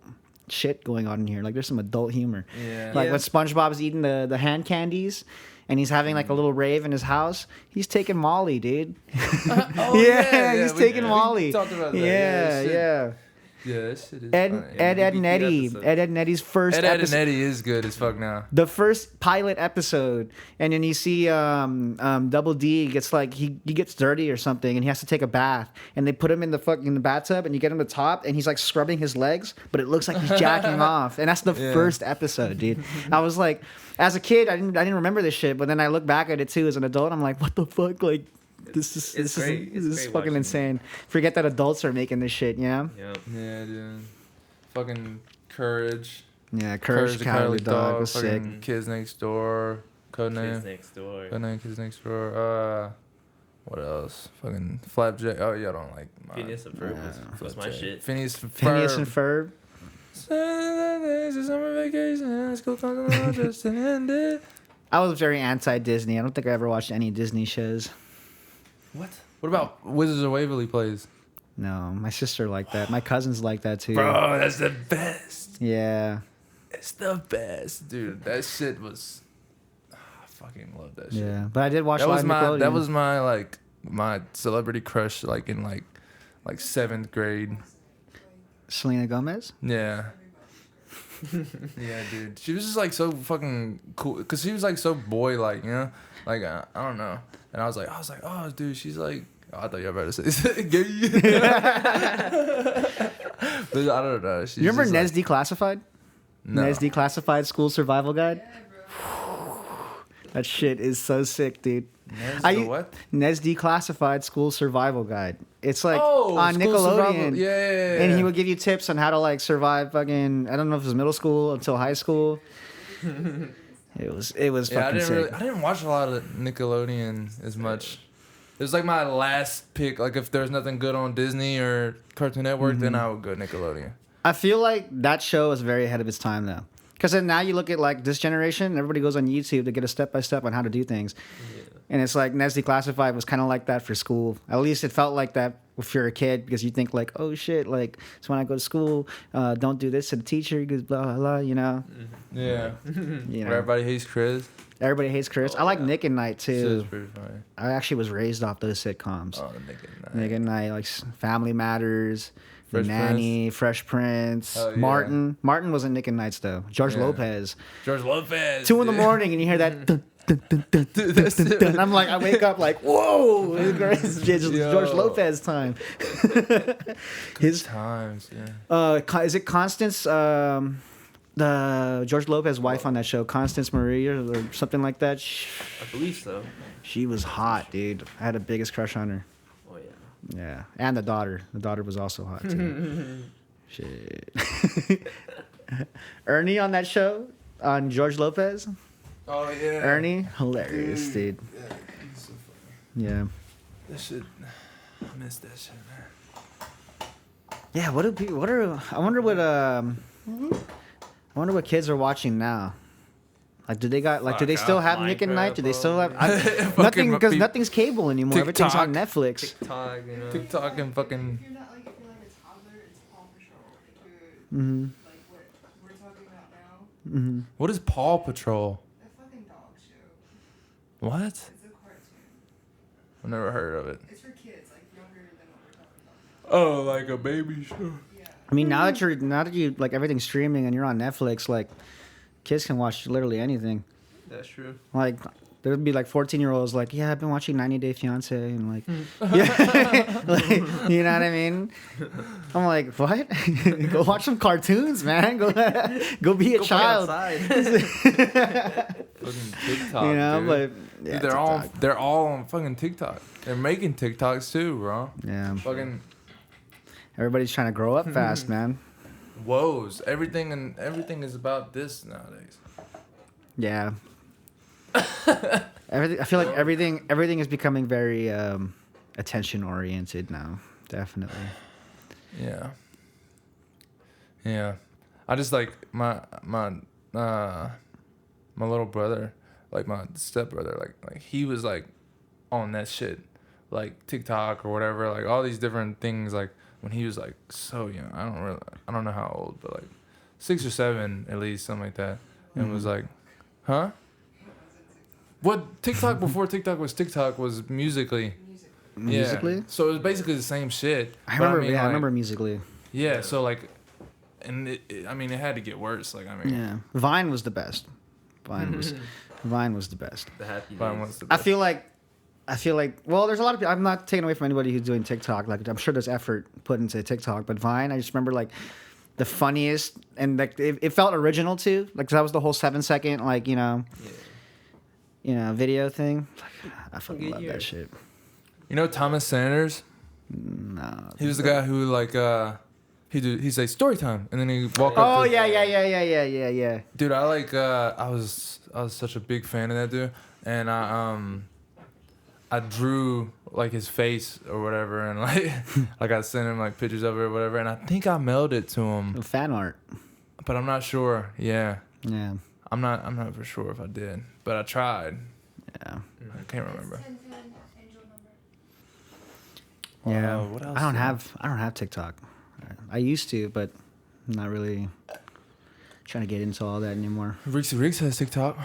shit going on in here. Like, there's some adult humor. Yeah. Like Yeah. when SpongeBob's eating the hand candies, and he's having like a little rave in his house. He's taking Molly, dude. Oh, He's taking we Molly. talked about that. Yeah, that yeah. shit- Yeah, that shit is Ed, funny. Ed, Ed, and MVP Eddie. episode. Ed, Ed, and Eddie's first Ed, Ed, and episode. Eddie is good as fuck now. The first pilot episode, and then you see Double D gets like he gets dirty or something, and he has to take a bath, and they put him in the bathtub, and you get him the top, and he's like scrubbing his legs, but it looks like he's jacking off, and that's the Yeah. first episode, dude. I was like, as a kid, I didn't remember this shit, but then I look back at it too as an adult, I'm like, what the fuck, like. This It's great. It's is great fucking watching it. insane. Forget that adults are making this shit, you know? Yep. Yeah, dude. Fucking Yeah, Courage the Cowardly Dog was sick. fucking Kids Next Door. Codename. Kids Next Door. Codename Kids Next Door. What else? Fucking Flapjack. Oh, y'all don't like mine. Phineas and Ferb was my Flapjack. shit. Phineas and Phineas and Ferb. Ferb. It's a summer vacation. School comes along, just ended. I was very anti-Disney. I don't think I ever watched any Disney shows. What? What about Wizards of Waverly Place? No, my sister liked that. My cousins like that too. Bro, that's the best. Yeah. It's the best, dude. That shit was. I fucking love that shit. Yeah. But I did watch That a lot was of my. Nickelodeon. That was my like my celebrity crush. Like in like 7th grade. Selena Gomez. Yeah. Yeah, dude. She was just like so fucking cool because she was like so boy like, you know, like I don't know. And I was like, oh, dude, she's like. Oh, I thought you were about to say gay. But I don't know. She's You remember just Nes Declassified? No. Nes Declassified School Survival Guide? Yeah, bro. That shit is so sick, dude. Nes I- the what? Nes Declassified School Survival Guide. It's like Oh, on School Nickelodeon. Survival. Yeah. And he would give you tips on how to like survive fucking, I don't know if it was middle school until high school. It was Yeah, fucking sick. I didn't watch a lot of Nickelodeon as much. It was like my last pick. Like if there's nothing good on Disney or Cartoon Network, then I would go Nickelodeon. I feel like that show is very ahead of its time though. Because then now you look at like this generation, everybody goes on YouTube to get a step-by-step on how to do things. Yeah. And it's like Nes Declassified was kind of like that for school. At least it felt like that if you're a kid because you think like, oh shit, like, so when I go to school, don't do this to the teacher because blah, blah, blah, you know? Yeah. You know? Everybody hates Chris. Everybody hates Chris. I like Nick and Night Shit is too. pretty funny. I actually was raised off those sitcoms. Oh, Nick and Night. Nick and Night, like Family Matters, The Fresh Nanny, Fresh Prince, Oh, yeah. Martin. Martin wasn't Nick and Nights though. George Yeah. Lopez. George Lopez. 2 in the dude. morning and you hear that. Dun, dun, dun, dun, dun, dun, dun, dun. I'm like, I wake up like, whoa, it's George Yo. Lopez time. His times, yeah. Is it Constance? The George Lopez wife on that show, Constance Marie or something like that. I believe so. She was hot, dude. I had the biggest crush on her. Oh yeah. Yeah, and the daughter. The daughter was also hot too. Shit. Ernie on that show on George Lopez. Oh yeah. Ernie, hilarious, dude. Yeah, he's so funny. Yeah. That shit. I miss that shit, man. Yeah. What do people? What are? I wonder what. I wonder what kids are watching now. Like, do they got like? Do they Fuck, still have Nick and Night? Minecraft, Do they still have Fucking nothing? Because pe- nothing's cable anymore. Everything's on TikTok. Netflix. TikTok, you know. TikTok and fucking. If you're not like a toddler, it's Paw Patrol. If you're Mm-hmm. like where Mm-hmm. What is Paw Patrol? A fucking dog show. What? It's a cartoon. I've never heard of it. It's for kids, like younger than what we're talking about. Oh, like a baby show. Yeah. I mean, now that you like everything's streaming and you're on Netflix, like kids can watch literally anything. That's true. Like there'd be like 14-year-olds like, yeah, I've been watching 90 Day Fiance and like, yeah, like, you know what I mean? I'm like, what? Go watch some cartoons, man. Go be a Go play child. outside. Fucking TikTok, You know, dude. but yeah, Dude, TikTok. they're all on fucking TikTok. They're making TikToks too, bro. Yeah. Fucking Everybody's trying to grow up fast, man. woes. Everything is about this nowadays. Yeah. I feel like everything is becoming very attention oriented now. Definitely. Yeah. Yeah. I just like my little brother, like my stepbrother, like he was like on that shit, like TikTok or whatever, like all these different things, like when he was like so young. I don't know how old, but like 6 or 7 at least, something like that. And was like, huh? What TikTok before TikTok was Musically. Musically? Yeah. So it was basically the same shit. I but remember. mean, Yeah, I like, remember Musically. Yeah. So like, and it had to get worse. Like, I mean, Yeah, Vine was the best. Vine was the best. The happy Vine days. was the I best. feel like well, there's a lot of people. I'm not taking away from anybody who's doing TikTok. Like I'm sure there's effort put into TikTok, but Vine, I just remember like the funniest and like it felt original too. Like that was the whole 7-second like video thing. Like, I fucking Good love year. that shit. You know Thomas Sanders? No. He was the guy who like he'd say story time and then he'd walk up. Oh to, yeah. Dude, I like I was such a big fan of that dude, and I drew like his face or whatever, and like like I sent him like pictures of it or whatever, and I think I mailed it to him, Fan art. but I'm not sure. Yeah, Yeah. I'm not for sure if I did, but I tried. Yeah. I can't remember. It's 1010 angel number. Yeah. What else? I don't have TikTok. I used to, but I'm not really trying to get into all that anymore. Rixie Riggs has TikTok.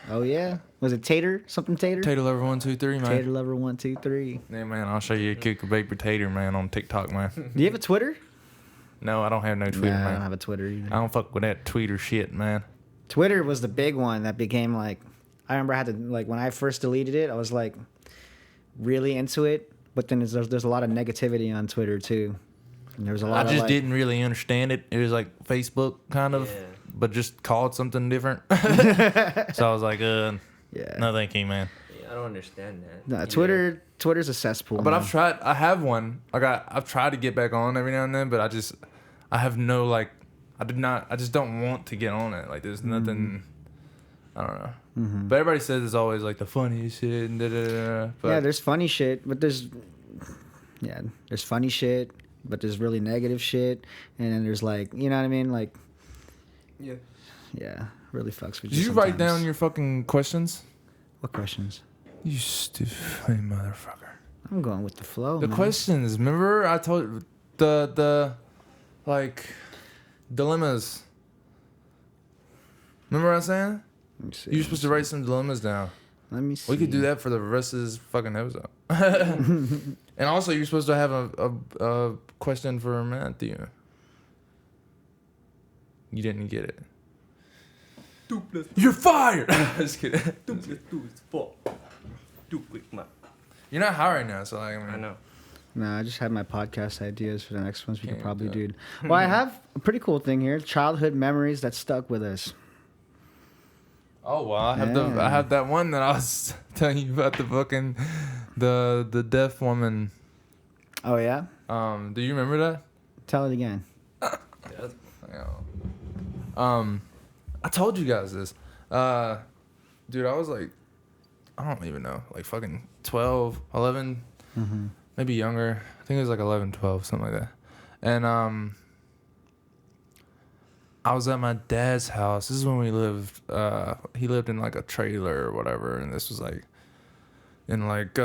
Oh yeah, was it Tater? Something Tater? Tater Lover 1 2 3 man. Tater Lover 1 2 3. Yeah, man, I'll show you a kick a baked tater, man, on TikTok, man. Do you have a Twitter? No, I don't have no Twitter, Nah, I man. don't have a Twitter either. I don't fuck with that Twitter shit, man. Twitter was the big one that became like. I remember I had to like when I first deleted it, I was like really into it, but then there's a lot of negativity on Twitter too. And there was a lot. I of, just like, didn't really understand it. It was like Facebook kind of, Yeah. but just called something different. So I was like, Yeah. no, thank you, man. Yeah, I don't understand that. No, either. Twitter's a cesspool. But man. I've tried. I have one. Like I've tried to get back on every now and then, but I have no like. I just don't want to get on it. Like there's nothing. I don't know. Mm-hmm. But everybody says it's always like the funniest shit and da da da. But Yeah, there's funny shit, but there's funny shit, but there's really negative shit, and then there's like, you know what I mean? Like, yeah, really fucks with you. Did you write sometimes. down your fucking questions? What questions? You stupid motherfucker. I'm going with the flow. The man. questions. Remember I told the like dilemmas. Remember what I was saying? Let me see. You were supposed to write some dilemmas down. Let me see. We could do that for the rest of this fucking episode. And also, you're supposed to have a question for Matthew. You didn't get it. You're fired. Just kidding. You're not high right now, so like, I know. No, I just had my podcast ideas for the next ones we could Can't probably do do. Well, I have a pretty cool thing here: childhood memories that stuck with us. Oh well, I have Yeah. I have that one that I was telling you about, the fucking the deaf woman. Oh yeah, Do you remember that? tell it again. I told you guys this. Dude, I was like, I don't even know, like fucking 12, 11, Mm-hmm. maybe younger. I think it was like 11, 12, something like that. And I was at my dad's house. This is when we lived. He lived in like a trailer or whatever, and this was like in like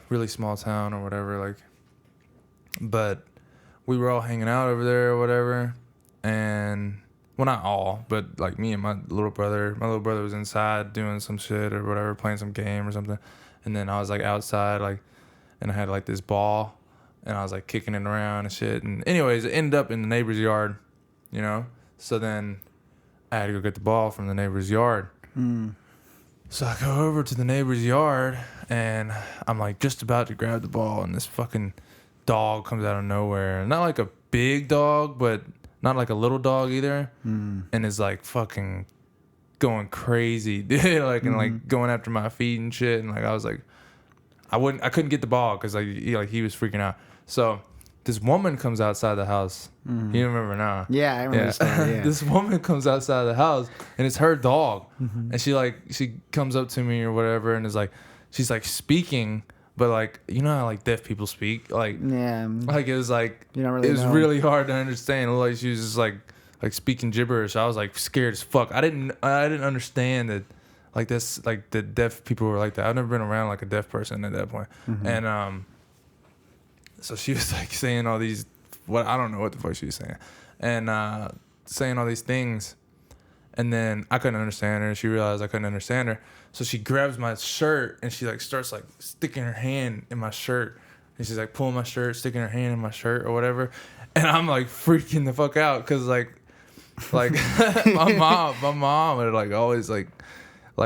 really small town or whatever. Like, but we were all hanging out over there or whatever, and Well, not all, but like me and my little brother. My little brother was inside doing some shit or whatever, playing some game or something. And then I was like outside, like, and I had like this ball, and I was like kicking it around and shit. And anyways, it ended up in the neighbor's yard, you know. So then I had to go get the ball from the neighbor's yard. So I go over to the neighbor's yard, and I'm like just about to grab the ball, and this fucking dog comes out of nowhere. Not like a big dog, but not like a little dog either. And is like fucking going crazy, dude. Like, and like going after my feet and shit. And like I was like, I couldn't get the ball because like he was freaking out. So this woman comes outside the house. You remember now? Yeah, I remember the story. Yeah. This woman comes outside the house, and it's her dog. And she comes up to me or whatever, and is like, she's like speaking, but like, you know how like deaf people speak, like Yeah. like it was like You don't really it was know. really hard to understand. It looked like she was just like speaking gibberish. I was like scared as fuck. I didn't understand that. Like this, like the deaf people were like that. I've never been around like a deaf person at that point. And so she was like saying all these, I don't know what the fuck she was saying, and saying all these things, and then I couldn't understand her. She realized I couldn't understand her, so she grabs my shirt and she like starts like sticking her hand in my shirt, and she's like pulling my shirt, sticking her hand in my shirt or whatever, and I'm like freaking the fuck out because like my mom would like always like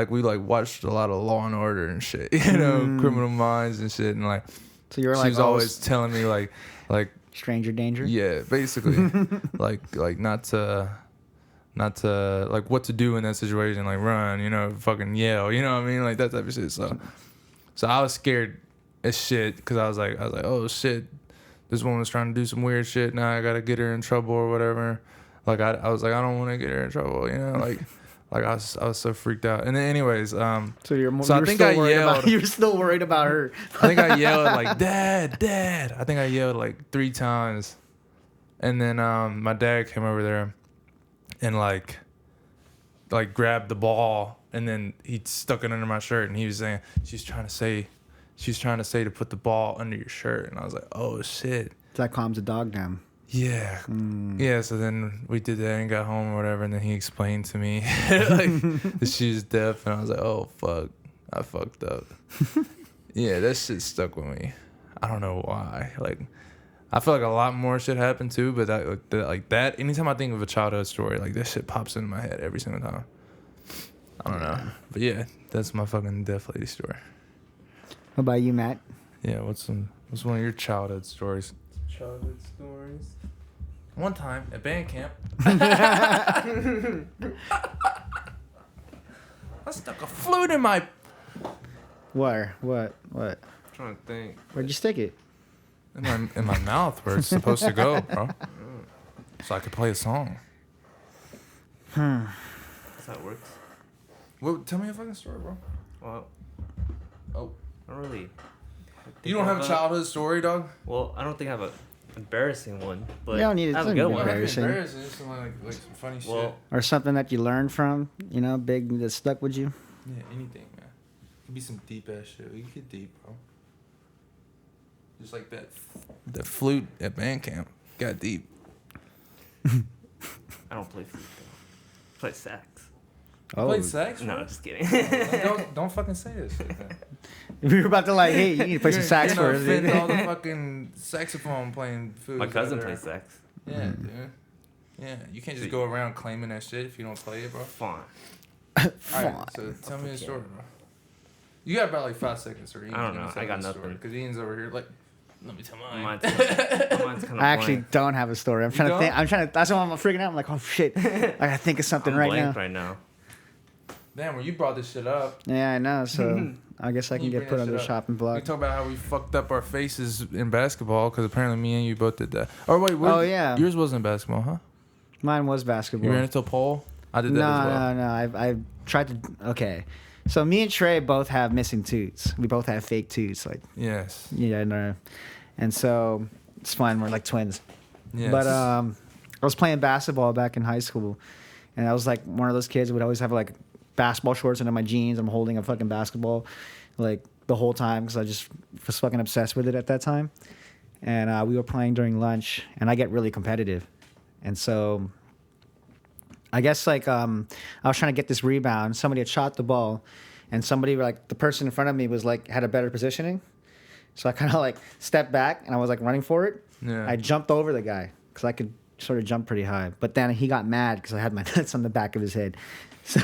we like watched a lot of Law and Order and shit, you know, Criminal Minds and shit, and like So you were she like was always telling me like stranger danger. yeah, basically like not to like what to do in that situation, like run, you know, fucking yell, you know what I mean, like that type of shit. So I was scared as shit because I was like oh shit, this woman's trying to do some weird shit, now I gotta get her in trouble or whatever. Like I was like, I don't want to get her in trouble, you know, like I was so freaked out. And then anyways, So you're so I you're think still I worried yelled. about, you're still worried about her. I think I yelled like dad. I think I yelled like 3 times, and then my dad came over there, and like grabbed the ball, and then he stuck it under my shirt, and he was saying she's trying to say to put the ball under your shirt, and I was like, oh shit. That calms the dog down. Yeah. Yeah, so then we did that and got home or whatever, and then he explained to me like that she was deaf, and I was like, oh fuck, I fucked up. Yeah, that shit stuck with me. I don't know why. Like I feel like a lot more shit happened too, but that anytime I think of a childhood story, like that shit pops into my head every single time. I don't know. But yeah, that's my fucking deaf lady story. What about you, Matt? Yeah, what's one of your childhood stories? Childhood stories. One time at band camp, I stuck a flute in my. Where? What? I'm trying to think. Where'd you stick it? In my mouth where it's supposed to go, bro. So I could play a song. That's how it works. Well, tell me a fucking story, bro. Well, Oh, not really. you don't have a childhood story, dog? Well, I don't think I have a embarrassing one, but You don't need it. I have It a doesn't good need one. embarrassing. Just some, like some funny Well, Or something that you learned from, big that stuck with you? shit. Yeah, anything, man. It could be some deep ass shit. We get deep, bro. Just like that flute at band camp got deep. I don't play flute though. I play sax. Oh, Play sax? No, bro? just kidding. Like, don't fucking say this shit, man. we were about to hey, you need to play some sax for us. Offend dude. all the fucking saxophone playing fools. My cousin out there. plays sax. Yeah, dude. Yeah, you can't just go around claiming that shit if you don't play it, bro. Fine. Alright, so tell me a story, bro. You got about like 5 seconds, or Ian's I don't gonna know. tell I got me a story, nothing. because Ian's over here like, let me tell mine. Mine's kind of I actually don't have a story. I'm trying to think. That's why I'm freaking out. I'm like, oh shit. I gotta think of something right now. right now. Damn, well, you brought this shit up. Yeah, I know. So I guess I can You get bring put that on the shit up. chopping We block. talk about how we fucked up our faces in basketball, because apparently me and you both did that. Or wait, Oh, yeah. yours wasn't basketball, huh? Mine was basketball. You ran into a pole? I did that as well. No. I tried to. Okay. So me and Trey both have missing tooths. We both have fake tooths. Like, Yes. yeah, no. And so it's fine. We're like twins. Yes. But I was playing basketball back in high school, and I was like one of those kids who would always have like basketball shorts under my jeans. I'm holding a fucking basketball like the whole time because I just was fucking obsessed with it at that time. And we were playing during lunch, and I get really competitive, and so I guess like I was trying to get this rebound. Somebody had shot the ball, and somebody like the person in front of me was like had a better positioning. So I kind of like stepped back and I was like running for it. Yeah. I jumped over the guy because I could sort of jump pretty high. But then he got mad because I had my nuts on the back of his head. So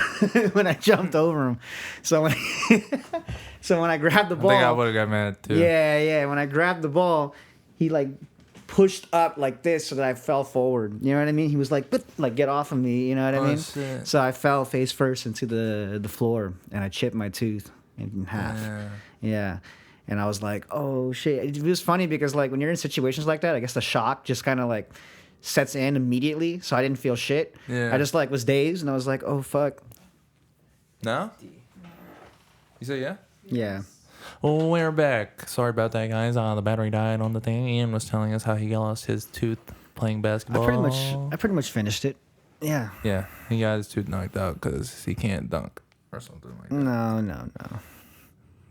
when I jumped over him, so when so when I grabbed the ball, I think I would have got mad too. yeah. When I grabbed the ball, he like pushed up like this so that I fell forward. You know what I mean? He was like, get off of me. You know what I mean? Shit. So I fell face first into the floor and I chipped my tooth in half. Yeah. And I was like, oh shit. It was funny because like when you're in situations like that, I guess the shock just kind of like sets in immediately. So I didn't feel shit. Yeah. I just like was dazed and I was like, oh fuck. No? You say yeah? Yeah. Well, we're back. Sorry about that, guys. The battery died on the thing. Ian was telling us how he lost his tooth playing basketball. I pretty much finished it. Yeah. Yeah, he got his tooth knocked out because he can't dunk or something like that. No.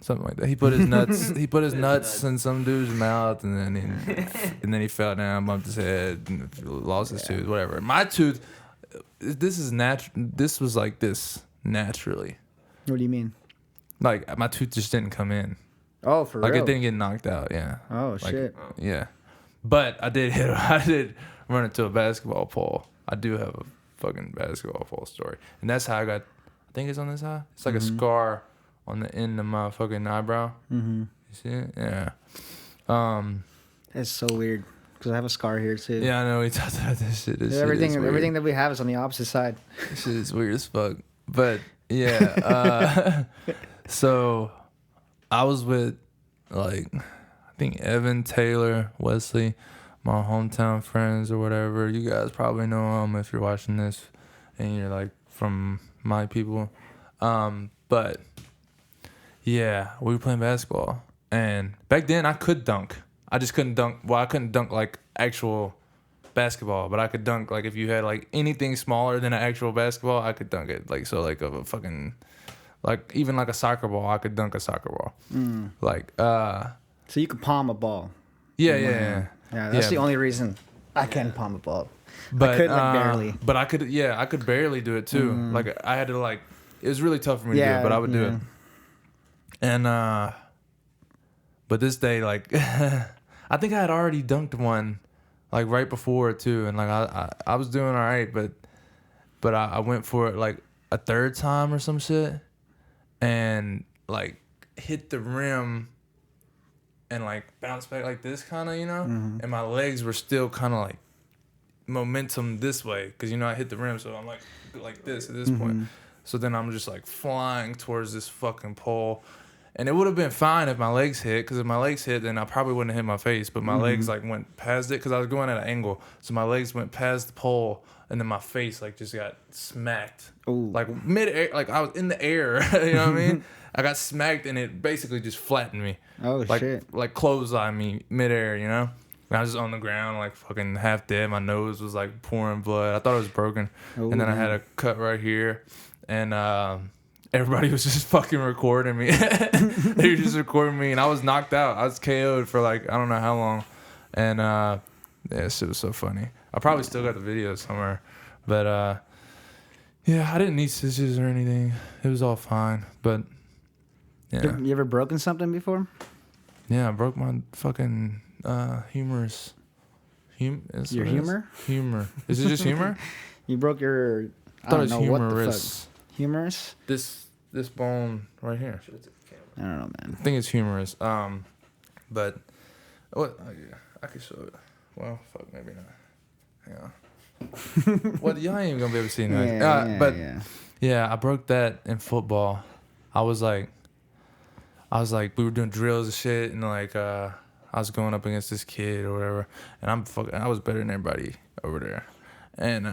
Something like that. He put his nuts. He put his nuts in some dude's mouth, and then he fell down, bumped his head, and lost his tooth. Whatever. My tooth. This is natural. This was like this naturally. What do you mean? Like my tooth just didn't come in. Oh, for Like real? it didn't get knocked out. Yeah. Oh, Like, shit. Yeah. But I did run into a basketball pole. I do have a fucking basketball pole story, and that's how I got. I think it's on this eye. It's like a scar on the end of my fucking eyebrow. Mm-hmm. You see it? Yeah. That's so weird because I have a scar here too. Yeah, I know. We talked about this shit. This Everything shit is weird. that we have is on the opposite side. This shit is weird as fuck. But yeah. So I was with like I think Evan, Taylor, Wesley, my hometown friends or whatever. You guys probably know them if you're watching this and you're like from my people. But yeah, we were playing basketball, and back then I could dunk. I just couldn't dunk. Well, I couldn't dunk like actual basketball, but I could dunk like if you had like anything smaller than an actual basketball, I could dunk it. Like so, like of a fucking like even like a soccer ball, I could dunk a soccer ball. Like So you can palm a ball. yeah. Yeah, that's the only reason I can palm a ball. But I could like barely. But I could barely do it too. Like I had to like it was really tough for me to do it, but I would do it. And but this day like I think I had already dunked one like right before too, and like I was doing all right, but I went for it like a third time or some shit, and like hit the rim and like bounced back like this kind of, you know, and my legs were still kind of like momentum this way because you know I hit the rim, so I'm like this at this point. So then I'm just like flying towards this fucking pole. And it would have been fine if my legs hit, because if my legs hit, then I probably wouldn't have hit my face. But my legs like went past it, because I was going at an angle. So my legs went past the pole, and then my face like just got smacked. Ooh. Like mid-air, like I was in the air, you know what I mean? I got smacked, and it basically just flattened me. Oh, like, shit. Like clothesline me mid-air, you know? And I was just on the ground, like fucking half dead. My nose was like pouring blood. I thought it was broken. Ooh. And then I had a cut right here. And everybody was just fucking recording me. They were just recording me, and I was knocked out. I was KO'd for like, I don't know how long. And yeah, shit was so funny. I probably still got the video somewhere. But yeah, I didn't need stitches or anything. It was all fine. But yeah. You ever broken something before? Yeah, I broke my fucking humerus. Your humor? Humor. Is it just humor? You broke your. I thought it was don't know what the fuck. humerus. Humerus? This bone right here. I don't know, man. I think it's humerus. But what? Oh, yeah, I could show it. Well, fuck, maybe not. Yeah. Well, y'all ain't even gonna be able to see it. But yeah, I broke that in football. I was like, we were doing drills and shit, and like, I was going up against this kid or whatever, and I was better than everybody over there, and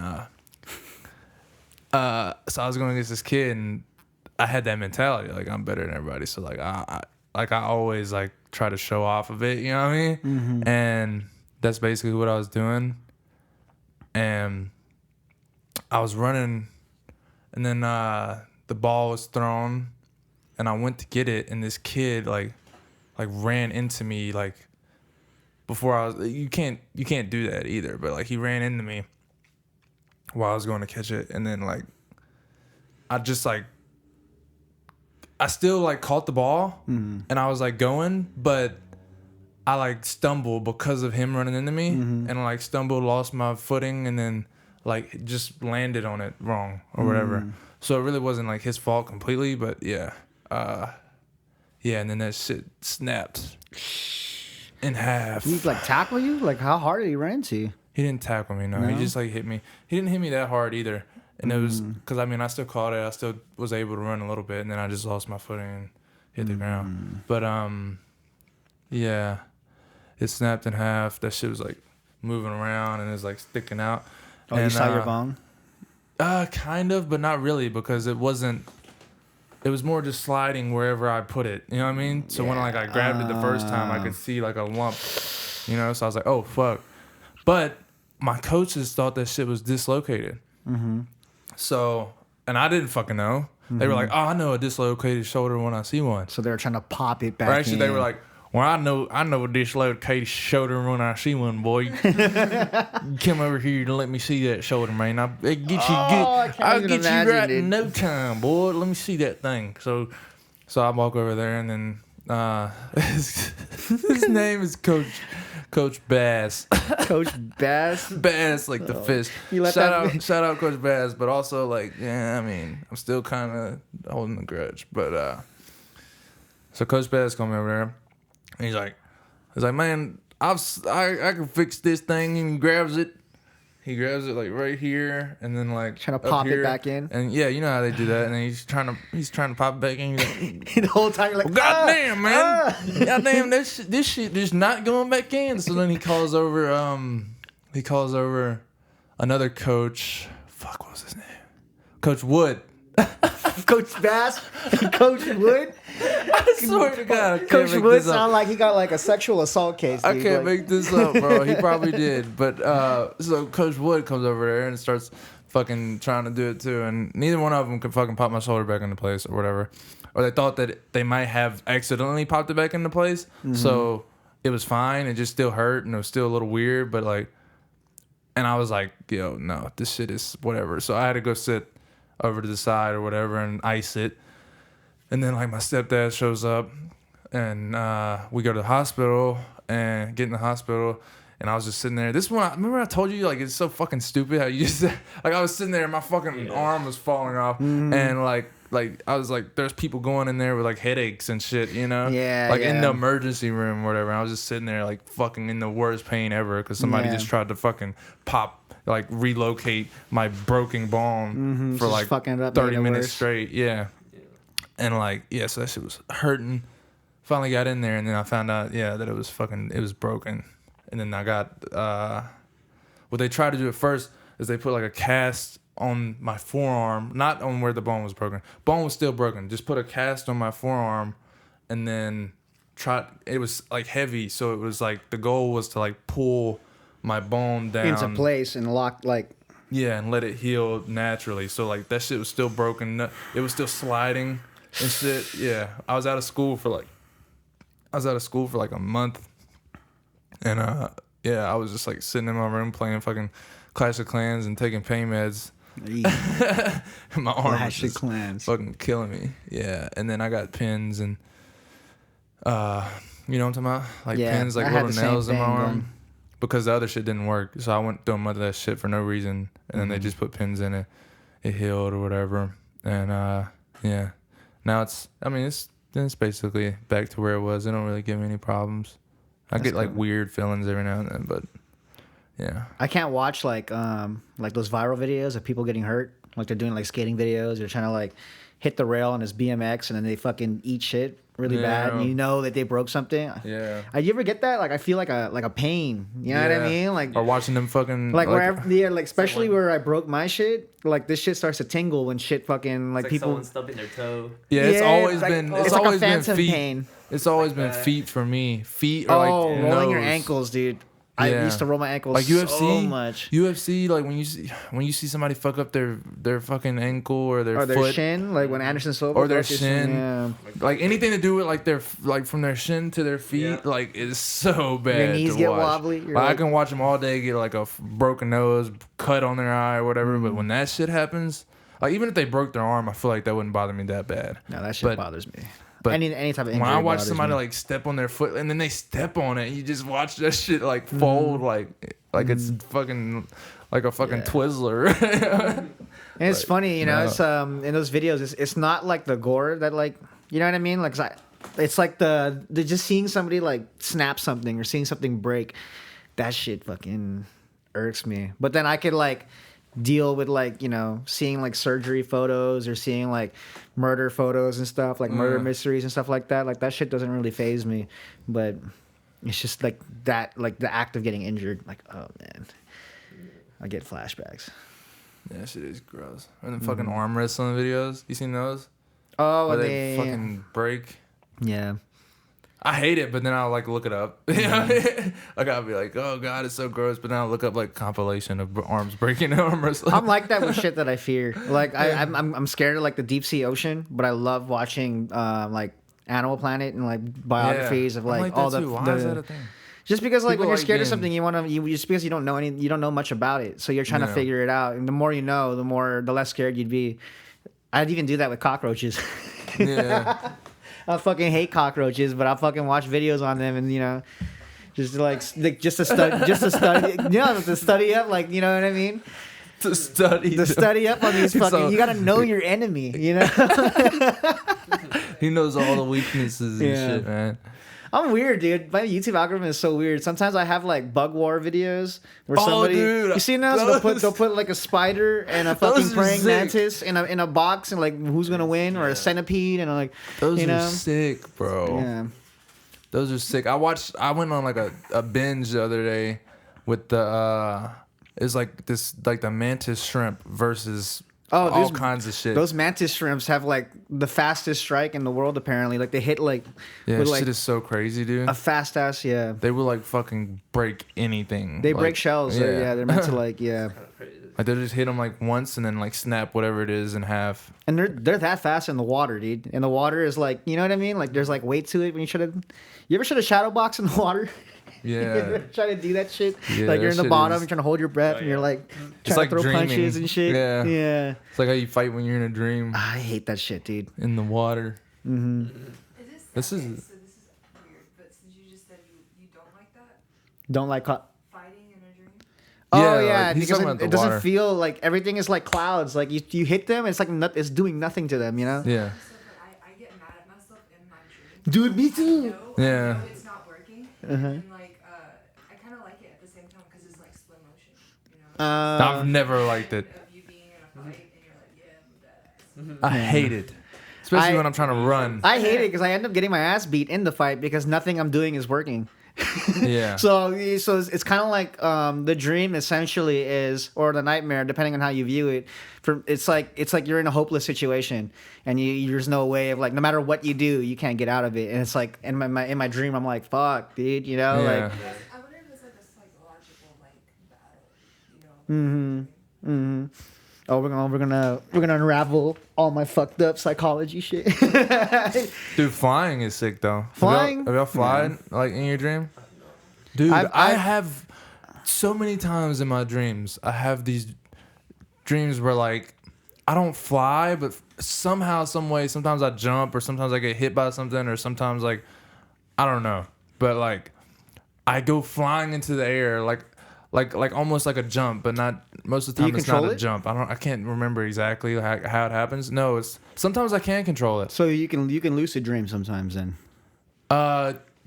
so I was going against this kid, and I had that mentality, like I'm better than everybody. So like I always like try to show off a bit, you know what I mean? Mm-hmm. And that's basically what I was doing. And I was running, and then the ball was thrown, and I went to get it, and this kid like ran into me like before I was. You can't do that either, but like he ran into me. while I was going to catch it, and then like I just like I still like caught the ball, and I was like going, but I like stumbled because of him running into me, and like stumbled, lost my footing, and then like just landed on it wrong or whatever. So it really wasn't like his fault completely, but yeah, and then that shit snapped in half. He like tackle you? Like how hard did he run into you? He didn't tackle me, no. He just like hit me. He didn't hit me that hard either. And it was because I mean I still caught it. I still was able to run a little bit, and then I just lost my footing and hit the ground. But yeah, it snapped in half. That shit was like moving around and it was like sticking out. Oh, and, you saw your bong? Kind of, but not really because it wasn't. It was more just sliding wherever I put it. You know what I mean? So when like I grabbed it the first time, I could see like a lump. You know, so I was like, oh fuck. But my coaches thought that shit was dislocated. So, and I didn't fucking know. They were like, oh, I know a dislocated shoulder when I see one. So they were trying to pop it back. Or actually, in. they were like, well, I know a dislocated shoulder when I see one, boy. Come over here and let me see that shoulder, man. I'll get you I you right in no time, boy. Let me see that thing. So I walk over there, and then his name is Coach Bass. Coach Bass. Bass, like the fish. Shout out Coach Bass, but also like, yeah, I mean, I'm still kind of holding a grudge. But so Coach Bass come over there, and he's like, man, I can fix this thing, and he grabs it. He grabs it like right here, and then like trying to up pop here, it back in. And yeah, you know how they do that. And then he's trying to pop it back in. He's like, The whole time you're like, well, goddamn, man, goddamn, this shit just not going back in. So then he calls over another coach. Fuck, what was his name? Coach Wood. Coach Bass, Coach Wood. I swear to God, I can't Coach make Wood this up. sound like he got like a sexual assault case. Dude. I can't like, make this up, bro. He probably did. But so Coach Wood comes over there and starts fucking trying to do it too. And neither one of them could fucking pop my shoulder back into place or whatever. Or they thought that they might have accidentally popped it back into place. So it was fine. It just still hurt and it was still a little weird. But like, and I was like, yo, no, this shit is whatever. So I had to go sit over to the side or whatever and ice it. And then like my stepdad shows up and we go to the hospital and get in the hospital, and I was just sitting there. This one, remember I told you like it's so fucking stupid how you just like I was sitting there and my fucking arm was falling off, and like I was like there's people going in there with like headaches and shit, you know, in the emergency room or whatever. And I was just sitting there like fucking in the worst pain ever because somebody just tried to fucking like relocate my broken bone for like 30 minutes straight. Yeah. And like, yeah, so that shit was hurting. Finally got in there, and then I found out, that it was broken. And then I got, what they tried to do at first is they put like a cast on my forearm, not on where the bone was broken. Bone was still broken. Just put a cast on my forearm, and then it was like heavy, so it was like, the goal was to like pull my bone down. into place and lock like. Yeah, and let it heal naturally. So like that shit was still broken. It was still sliding and shit. Yeah, I was out of school for like a month, and I was just like sitting in my room playing fucking Clash of Clans and taking pain meds. My arm was just fucking killing me. Yeah, and then I got pins and you know what I'm talking about? Like pins, like little nails in my arm. Because the other shit didn't work. So I went through a month of that shit for no reason. And then they just put pins in it. It healed or whatever. And now it's basically back to where it was. It don't really give me any problems. I get like weird feelings every now and then, but yeah. I can't watch like those viral videos of people getting hurt. Like they're doing like skating videos. They're trying to like hit the rail on his BMX and then they fucking eat shit really bad, and you know that they broke something. Yeah. You ever get that? Like I feel like a pain. You know what I mean? Like or watching them fucking like wherever, like especially where I broke my shit. Like this shit starts to tingle when shit fucking like people. Someone stubbing their toe. Yeah, it's always been. It's always like a been phantom feet. pain. It's always been feet for me. Feet or like rolling your nose. ankles, dude. I used to roll my ankles like UFC, so much. UFC, like when you see somebody fuck up their fucking ankle or their foot, shin, like when Anderson Silva or their shin, like anything to do with like their like from their shin to their feet, like is so bad. Your knees to get watch. wobbly. Like, I can watch them all day get like a broken nose, cut on their eye or whatever. But when that shit happens, like even if they broke their arm, I feel like that wouldn't bother me that bad. No, that shit But- bothers me. but Any type of injury when I watch bothers somebody me. like step on their foot and then they step on it, you just watch that shit like fold like it's fucking like a fucking Yeah. Twizzler. And it's funny, you know, no. it's in those videos, it's not like the gore that like, you know what I mean? Like, it's like the just seeing somebody like snap something or seeing something break, that shit fucking irks me. But then I could like deal with like, you know, seeing like surgery photos or seeing like murder photos and stuff, like murder mysteries and stuff like that. Like that shit doesn't really faze me. But it's just like that, like the act of getting injured, like, oh man, I get flashbacks. Yeah, shit is gross. And the fucking arm wrestling videos, you seen those? Oh, Where they fucking break. yeah. I hate it, but then I'll like look it up. You know? Like I'll be like, oh god, it's so gross. But then I'll look up like compilation of arms breaking arm wrestling. I'm like that with shit that I fear. Like I'm scared of like the deep sea ocean, but I love watching like Animal Planet and like biographies of I'm like that all the, too. Why is that a thing? just because like People when you're like scared of being- something you just because you don't know much about it, so you're trying to Yeah. figure it out, and the more you know, the less scared you'd be. I'd even do that with cockroaches. Yeah. I fucking hate cockroaches, but I'll fucking watch videos on them and, you know, just to study up, like, you know what I mean? To study. To study up on these fucking, So- you gotta know your enemy, you know? He knows all the weaknesses and Yeah. shit, man. I'm weird, dude. My YouTube algorithm is so weird. Sometimes I have like bug war videos where Oh, somebody, dude, you seen those? They'll put like a spider and a fucking Those are praying sick. mantis in a box and like who's gonna win, or a centipede and like, Those you are know? sick, bro. Yeah. Those are sick. I went on like a binge the other day with the it's like this like the mantis shrimp versus all those- kinds of shit. Those mantis shrimps have like the fastest strike in the world apparently. Like they hit like yeah, with shit like is so crazy, dude. a fast ass, yeah. They will like fucking break anything. They Like, break shells. Yeah, they're meant to like, yeah. Like they just hit them like once and then like snap whatever it is in half. And they're that fast in the water, dude. And the water is like, you know what I mean? Like there's like weight to it when you ever should have shadow box in the water? You Yeah. ever try to do that shit? Yeah, like you're in that the shit bottom, is- you're trying to hold your breath, Oh, and you're yeah. like It's trying like to throw dreaming. punches and shit. Yeah. Yeah. It's like how you fight when you're in a dream I hate that shit, dude. in the water. Is This is- okay, so this is weird, but since you just said you don't like that, Don't like fighting in a dream. Oh Yeah, yeah, like, he's because talking about it the doesn't water. feel like everything is like clouds. Like you hit them, it's like it's doing nothing to them, you know? Yeah. So, but I get mad at myself in my dream. Dude, me too. Yeah. I know it's not working, and like I kind of like it at the same time because it's like slow motion. You know, I've never liked it. of you being in a fight and you're like, yeah, I'm badass. I hate it. Especially I- when I'm trying to run. I hate it because I end up getting my ass beat in the fight because nothing I'm doing is working. Yeah. So it's kind of like the dream essentially is, or the nightmare, depending on how you view it. It's like you're in a hopeless situation, and there's no way of like, no matter what you do, you can't get out of it. And it's like in my dream, I'm like, fuck, dude, you know, Yeah. like. I wonder if it's like a psychological like battle. You know. Mm-hmm. Oh, we're gonna unravel all my fucked up psychology shit. Dude, flying is sick though. Flying? Have y'all flying like in your dream? Dude, I've- I have so many times in my dreams. I have these dreams where like I don't fly, but somehow, some way, sometimes I jump, or sometimes I get hit by something, or sometimes like I don't know, but like I go flying into the air, like almost like a jump, but not most of the Do you time. It's not control a it? jump. I can't remember exactly how it happens. No, it's sometimes I can control it. So you can lucid dream sometimes then.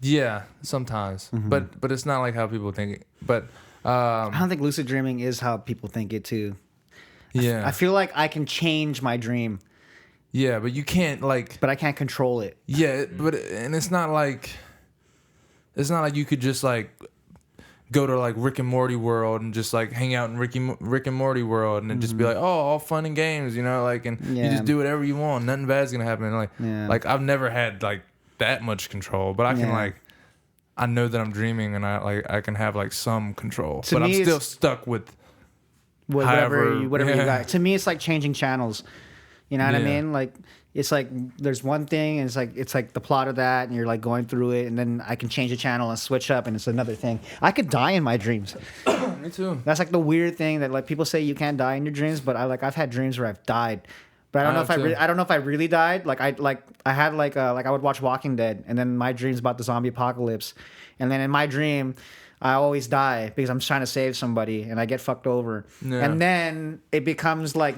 Yeah, sometimes, Mm-hmm. but it's not like how people think it. But I don't think lucid dreaming is how people think it too. yeah, I feel like I can change my dream, yeah, but you can't like but I can't control it. and it's not like you could just like go to like Rick and Morty world and just like hang out in Rick and Morty world and then just be like, oh, all fun and games, you know, like, and you Mm-hmm. Yeah. just do whatever you want, nothing bad's gonna happen. Like, Yeah. like I've never had like that much control, but I can Yeah. like. I know that I'm dreaming, and I can have like some control, To but I'm me, still it's- stuck with Whatever However, you yeah. got. To me, it's like changing channels. You know what I Yeah. mean? Like it's like there's one thing and it's like the plot of that and you're like going through it and then I can change the channel and switch up and it's another thing. I could die in my dreams. Me too. That's like the weird thing that like people say you can't die in your dreams, but I've had dreams where I've died. But I don't know if I don't know if I really died. I had I would watch Walking Dead and then my dreams about the zombie apocalypse. And then in my dream I always die because I'm trying to save somebody and I get fucked over. Yeah. And then it becomes like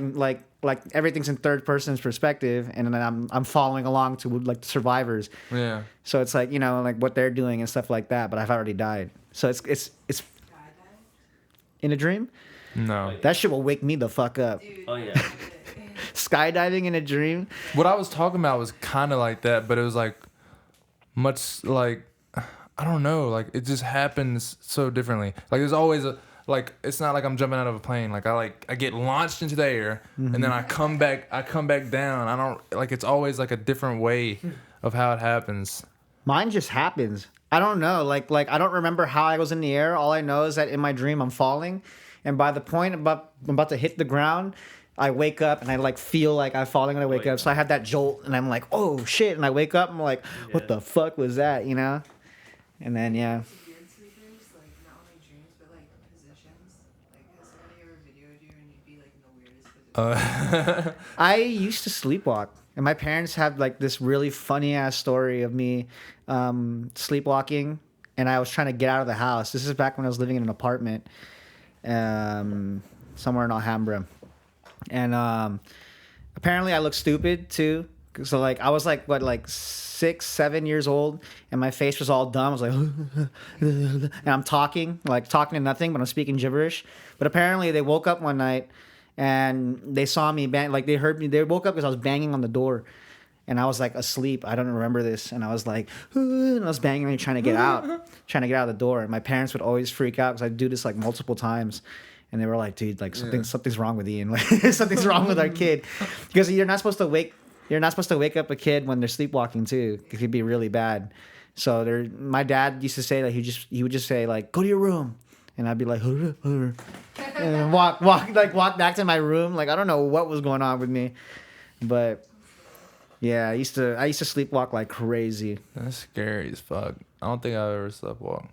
everything's in third person's perspective and then I'm following along to like the survivors. Yeah. So it's like, you know, like what they're doing and stuff like that, but I've already died. So it's Skydived? in a dream. No. That shit will wake me the fuck up. Dude, Oh, yeah. Skydiving in a dream. What I was talking about was kind of like that, but it was like much like I don't know, like it just happens so differently. Like there's always a like it's not like I'm jumping out of a plane. Like I get launched into the air and then I come back down. I don't like it's always like a different way of how it happens. Mine just happens. I don't know. Like I don't remember how I was in the air. All I know is that in my dream I'm falling, and by the point I'm about to hit the ground, I wake up and I like feel like I'm falling when I wake up. So I have that jolt and I'm like, oh shit, and I wake up and I'm like, what the fuck was that? You know? And then yeah. weird sleepers, like not only dreams, but like positions. Like has somebody ever videoed you and you'd be like in the weirdest position? I used to sleepwalk, and my parents had like this really funny ass story of me sleepwalking, and I was trying to get out of the house. This is back when I was living in an apartment somewhere in Alhambra, and apparently I looked stupid too. So like I was like 6, 7 years old, and my face was all dumb. I was like, and I'm talking to nothing, but I'm speaking gibberish. But apparently they woke up one night and they saw me bang. Like they heard me. They woke up because I was banging on the door, and I was like asleep. I don't remember this, and I was like, and I was banging and trying to get out of the door. And my parents would always freak out because I do this like multiple times. And they were like, dude, like something's wrong with Ian. Like something's wrong with our kid, because you're not supposed to wake up a kid when they're sleepwalking too. It could be really bad. So my dad used to say that he would just say like, go to your room, and I'd be like, and walk back to my room. Like I don't know what was going on with me, but yeah, I used to sleepwalk like crazy. That's scary as fuck. I don't think I've ever sleptwalked.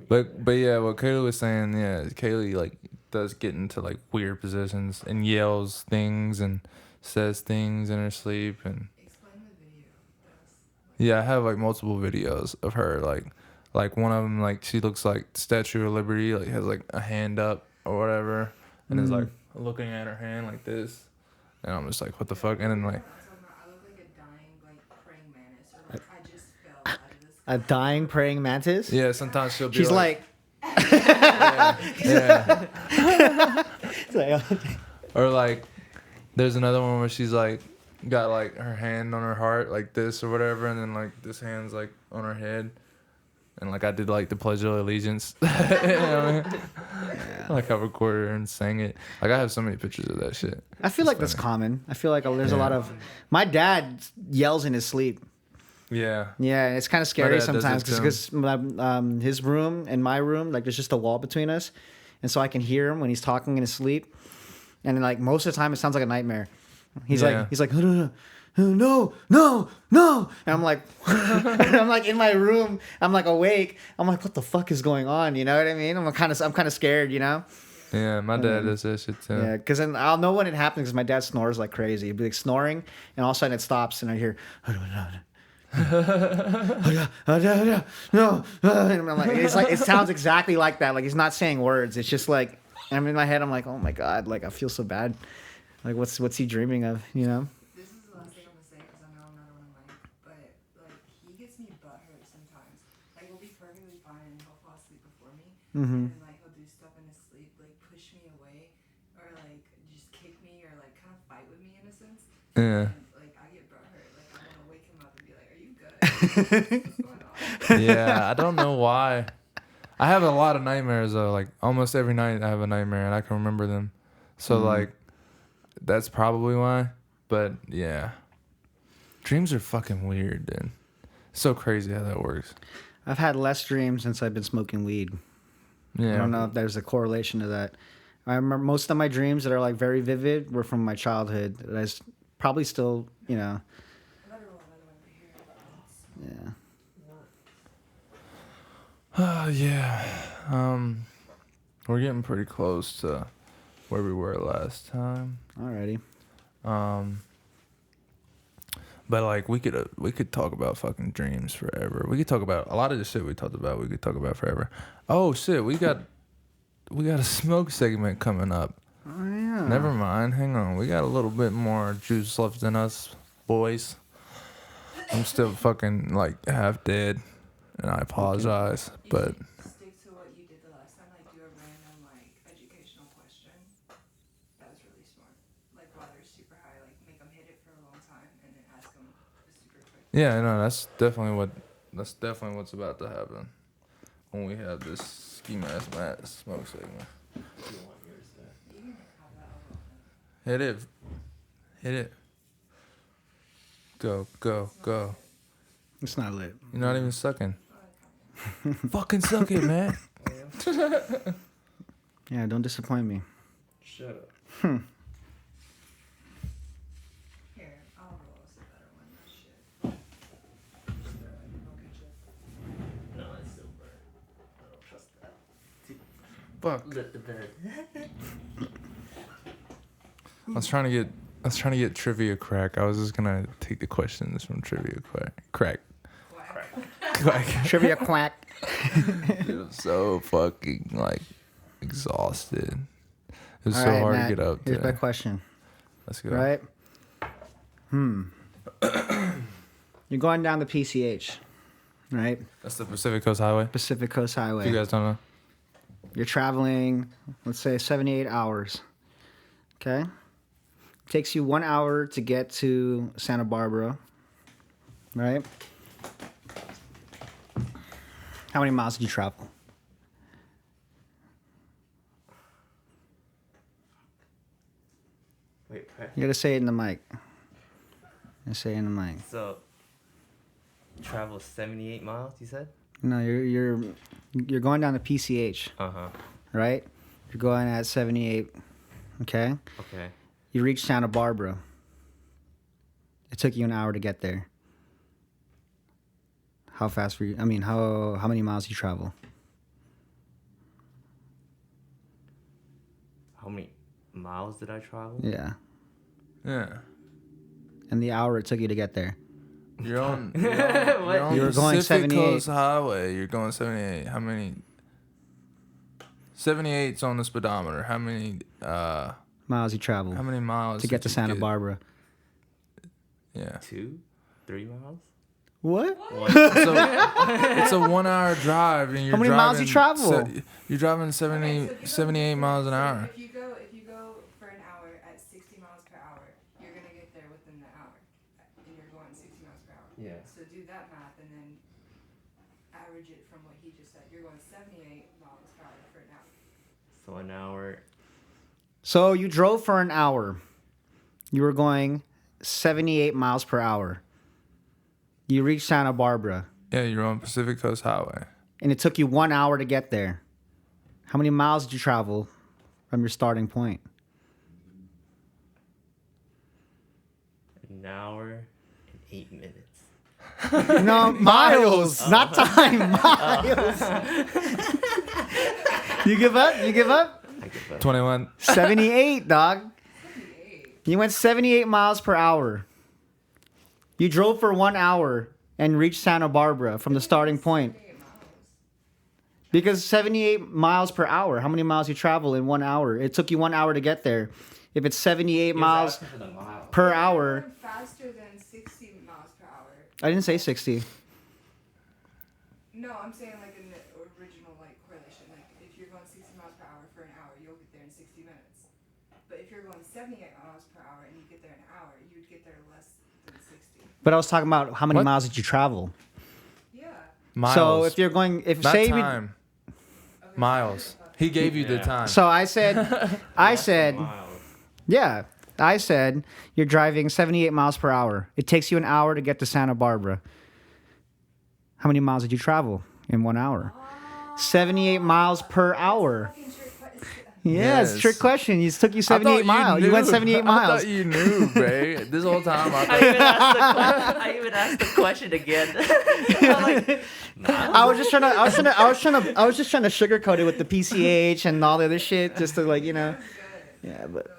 But yeah, what Kaylie was saying, yeah, Kaylie like does get into like weird positions and yells things and says things in her sleep and Explain the video. yeah, I have like multiple videos of her like one of them like she looks like Statue of Liberty, like has like a hand up or whatever and is like looking at her hand like this, and I'm just like what the fuck, and then like I look like a dying, like praying mantis, or like I just fell out of this. A dying praying mantis. yeah, sometimes she'll be She's like yeah. it's like, Or like, there's another one where she's like, got like her hand on her heart like this or whatever, and then like this hand's like on her head, and like I did like the Pledge of Allegiance. You know what I mean? Like I recorded her and sang it. Like I have so many pictures of that shit. I feel like that's common. I feel like there's a lot of. My dad yells in his sleep. Yeah. Yeah, it's kind of scary dad does sometimes it too. because his room and my room, like there's just a wall between us, and so I can hear him when he's talking in his sleep, and then, like most of the time it sounds like a nightmare. He's like no, and I'm like and I'm like in my room, I'm like awake, I'm like what the fuck is going on, you know what I mean? I'm kind of scared, you know. Yeah, my dad does that shit too. Yeah, because then I'll know when it happens because my dad snores like crazy. He'd be like snoring, and all of a sudden it stops, and I hear no, and I'm like, it's like it sounds exactly like that. Like he's not saying words. It's just like I'm in my head. I'm like, oh my god, like I feel so bad. Like what's he dreaming of? You know? This is the last thing I'm gonna say because I know another one of mine. But like he gets me butthurt sometimes. Like we'll be perfectly fine and he'll fall asleep before me, and then like he'll do stuff in his sleep, like push me away, or like just kick me, or like kind of fight with me in a sense. Yeah. And like I get butthurt. Like I want to wake him up and be like, "Are you good? What's going on?" Yeah, I don't know why. I have a lot of nightmares though. Like almost every night I have a nightmare and I can remember them. So like that's probably why. But yeah. Dreams are fucking weird, dude. So crazy how that works. I've had less dreams since I've been smoking weed. Yeah. I don't know if there's a correlation to that. I remember most of my dreams that are like very vivid were from my childhood. That probably still, Another one right here. yeah. Yeah. We're getting pretty close to where we were last time. Alrighty. But like we could talk about fucking dreams forever. We could talk about a lot of the shit we talked about. We could talk about forever. Oh shit, we got a smoke segment coming up. Oh yeah. Never mind. Hang on. We got a little bit more juice left in us, boys. I'm still fucking like half dead, and I apologize. You But should stick to what you did the last time, like do a random like educational question. That was really smart. Like while they're super high, like make them hit it for a long time and then ask them a super quick. yeah, no, that's definitely what's about to happen when we have this ski mask mat smoke segment. You can have that a little bit. Hit it. Go. It's not lit. You're not even sucking. Fucking suck it, man. Yeah, don't disappoint me. Shut up. Here, I'll roll us a better one. That shit. Just throw it. I'll catch it. No, it's still burnt. I don't trust that. Fuck. Let the bed. I was trying to get trivia crack. I was just gonna take the questions from trivia crack. Quack. Trivia quack. It was so fucking like exhausted. It was All so right, hard Matt, to get up here's my there. question. Let's go. Right? You're going down the PCH, right? That's the Pacific Coast Highway. Pacific Coast Highway. If you guys don't know. You're traveling, let's say 78 hours. Okay? Takes you 1 hour to get to Santa Barbara. Right? How many miles did you travel? Wait, You gotta say it in the mic. You say it in the mic. so travel 78 miles, you said? No, you're going down the PCH, Uh-huh. right? You're going at 78. Okay? Okay. You reach Santa Barbara. It took you an hour to get there. How fast were you? I mean, how many miles you travel? How many miles did I travel? Yeah. Yeah. And the hour it took you to get there. You're on You were going Pacific 78. Coast Highway. You're going 78. How many? 78's on the speedometer. How many? Miles you travel How many miles to get did to you Santa Barbara. Yeah. 2, 3 miles? What? So it's a 1 hour drive, and you're How many miles you driving travel? You're driving 78 miles an hour. If you go for an hour at 60 miles per hour, you're gonna get there within the hour, and you're going 60 miles per hour. Yeah. So do that math and then average it from what he just said. You're going 78 miles per hour for an hour. So an hour. So you drove for an hour. You were going 78 miles per hour. You reached Santa Barbara, Yeah, you're on Pacific Coast Highway. and it took you 1 hour to get there. How many miles did you travel from your starting point? An hour and 8 minutes. No, miles, not time. Miles. You give up? You give up? I give up. 21. 78, dog. You went 78 miles per hour. You drove for 1 hour and reached Santa Barbara from the starting point. 78 miles. Because 78 miles per hour, how many miles you travel in 1 hour? It took you 1 hour to get there. If it's 78 miles per hour, Going faster than 60 miles per hour. I didn't say 60. No, I'm saying like in the original like correlation. Like if you're going 60 miles per hour for an hour, you'll get there in 60 minutes. But if you're going 78 miles per hour and you get there in an hour, you'd get there less than 60. But I was talking about how many What? miles did you travel. Yeah. Miles. So if you're going, if Not say, time. Okay, Miles. He gave you the Yeah. time. so I said, I said, Miles. yeah, I said you're driving 78 miles per hour. It takes you an hour to get to Santa Barbara. How many miles did you travel in 1 hour? 78 miles per hour. Fucking trick que- Yeah, it's a trick question. You took you 78 miles. You went 78 miles. I thought you knew, Bray. This whole time I thought. I even asked the question again. I'm like, nah. I was just trying to sugarcoat it with the PCH and all the other shit, just to like, you know. Yeah, but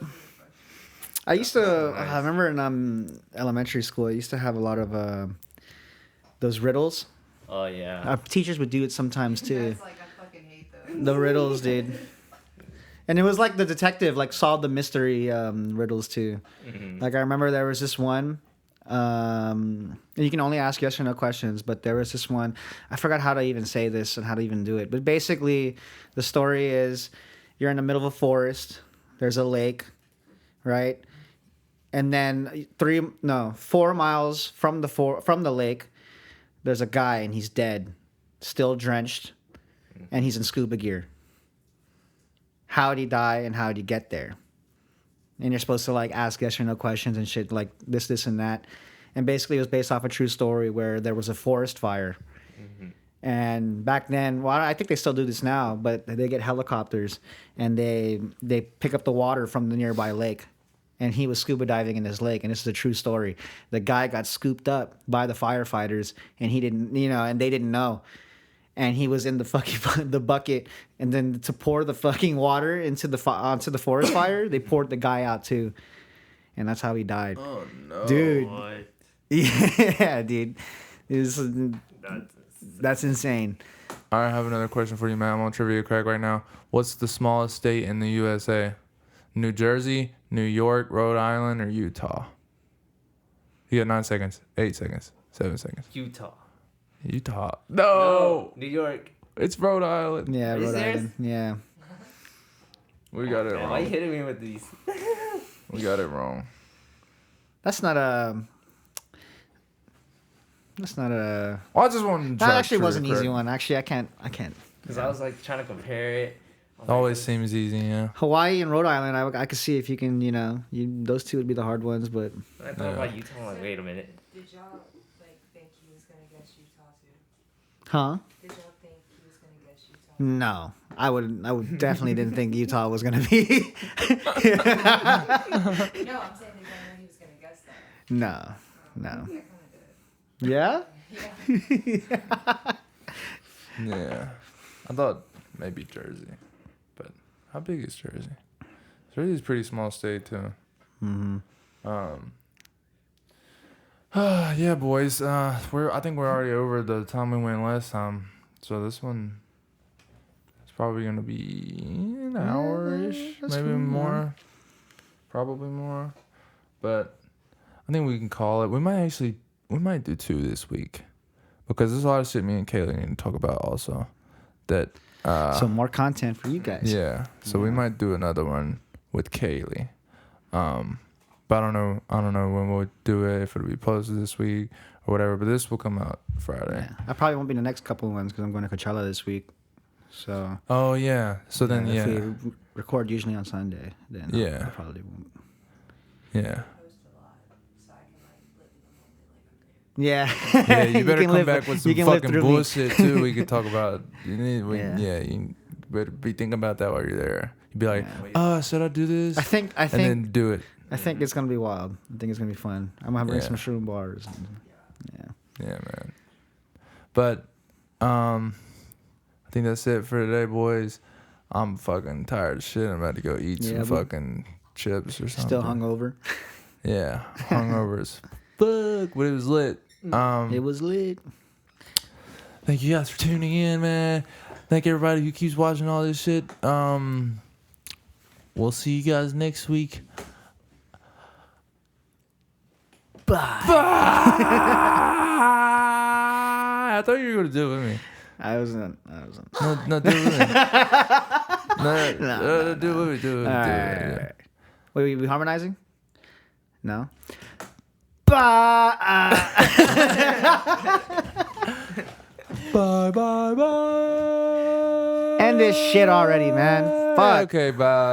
I used to. I remember in elementary school, I used to have a lot of those riddles. Oh yeah. Our teachers would do it sometimes too. That's like I fucking hate those. The riddles, dude. And it was like the detective like solved the mystery riddles too. Mm-hmm. Like I remember there was this one. And you can only ask yes or no questions, but there was this one. I forgot how to even say this and how to even do it. But basically, the story is you're in the middle of a forest. There's a lake, right? And then 4 miles from the lake, there's a guy and he's dead, still drenched, and he's in scuba gear. How'd he die and how'd he get there? And you're supposed to like ask yes or no questions and shit like this, and that. And basically it was based off a true story where there was a forest fire. Mm-hmm. And back then, well, I think they still do this now, but they get helicopters and they pick up the water from the nearby lake. And he was scuba diving in this lake, and this is a true story. The guy got scooped up by the firefighters, and he didn't, and they didn't know. And he was in the fucking the bucket, and then to pour the fucking water onto the forest fire, they poured the guy out too, and that's how he died. Oh no, dude! What? Yeah, dude, that's insane. I have another question for you, man. I'm on Trivia Crack right now. What's the smallest state in the USA? New Jersey, New York, Rhode Island, or Utah? You got 9 seconds, 8 seconds, 7 seconds. Utah. Utah. No. New York. It's Rhode Island. Yeah, Are you Rhode serious? Island. Yeah. We got it Man, why you wrong. hitting me with these? We got it wrong. That's not a. Well, I just wanted to That actually was an easy one. Actually, I can't. Because I was like trying to compare it. Always seems easy, yeah. Hawaii and Rhode Island, I could see if you can, those two would be the hard ones, but. I thought about Utah. I'm like, wait a minute. Did y'all like think he was gonna guess Utah too? Huh? Did y'all think he was gonna guess Utah? No, I would definitely didn't think Utah was gonna be. No, I'm saying did y'all know he was gonna guess that? No. I kind of did. Yeah. Yeah. Yeah. I thought maybe Jersey. But how big is Jersey? Jersey's a pretty small state too. Mm-hmm. Yeah, boys. I think we're already over the time we went last time. So this one is probably gonna be an hour-ish, that's maybe fine, more. Probably more. But I think we can call it. We might do 2 this week. Because there's a lot of shit me and Kaylie need to talk about also. That So more content for you guys. yeah. So we might do another one with Kaylie. But I don't know when we'll do it, if it'll be posted this week or whatever. But this will come out Friday. Yeah. I probably won't be the next couple of ones because I'm going to Coachella this week. So. Oh yeah. So then If yeah. we record usually on Sunday, then Yeah. I probably won't. Yeah. Post a lot, so I can like live in the moment like I'm there. Yeah. Yeah, you better can come live- back with you some can live fucking through me. bullshit too. We could talk about. Yeah. You better be thinking about that while you're there. You'd be like, Yeah. should I do this? I think and then do it. I think it's gonna be wild. I think it's gonna be fun. I'm gonna bring Yeah. some shroom bars. Yeah. Yeah, man. But I think that's it for today, boys. I'm fucking tired of shit. I'm about to go eat some Yeah, fucking chips or something. Still hungover. Yeah, hungover as fuck, but it was lit. It was lit. Thank you guys for tuning in, man. Thank everybody who keeps watching all this shit. We'll see you guys next week. Bye. I thought you were gonna do it with me. I wasn't. No, do it with me. No, do it with me. Do it with me. All Do it. right. Yeah. Wait, we harmonizing? No. Bye. Bye, bye, bye. End this shit already, man. Fuck. Okay, bye.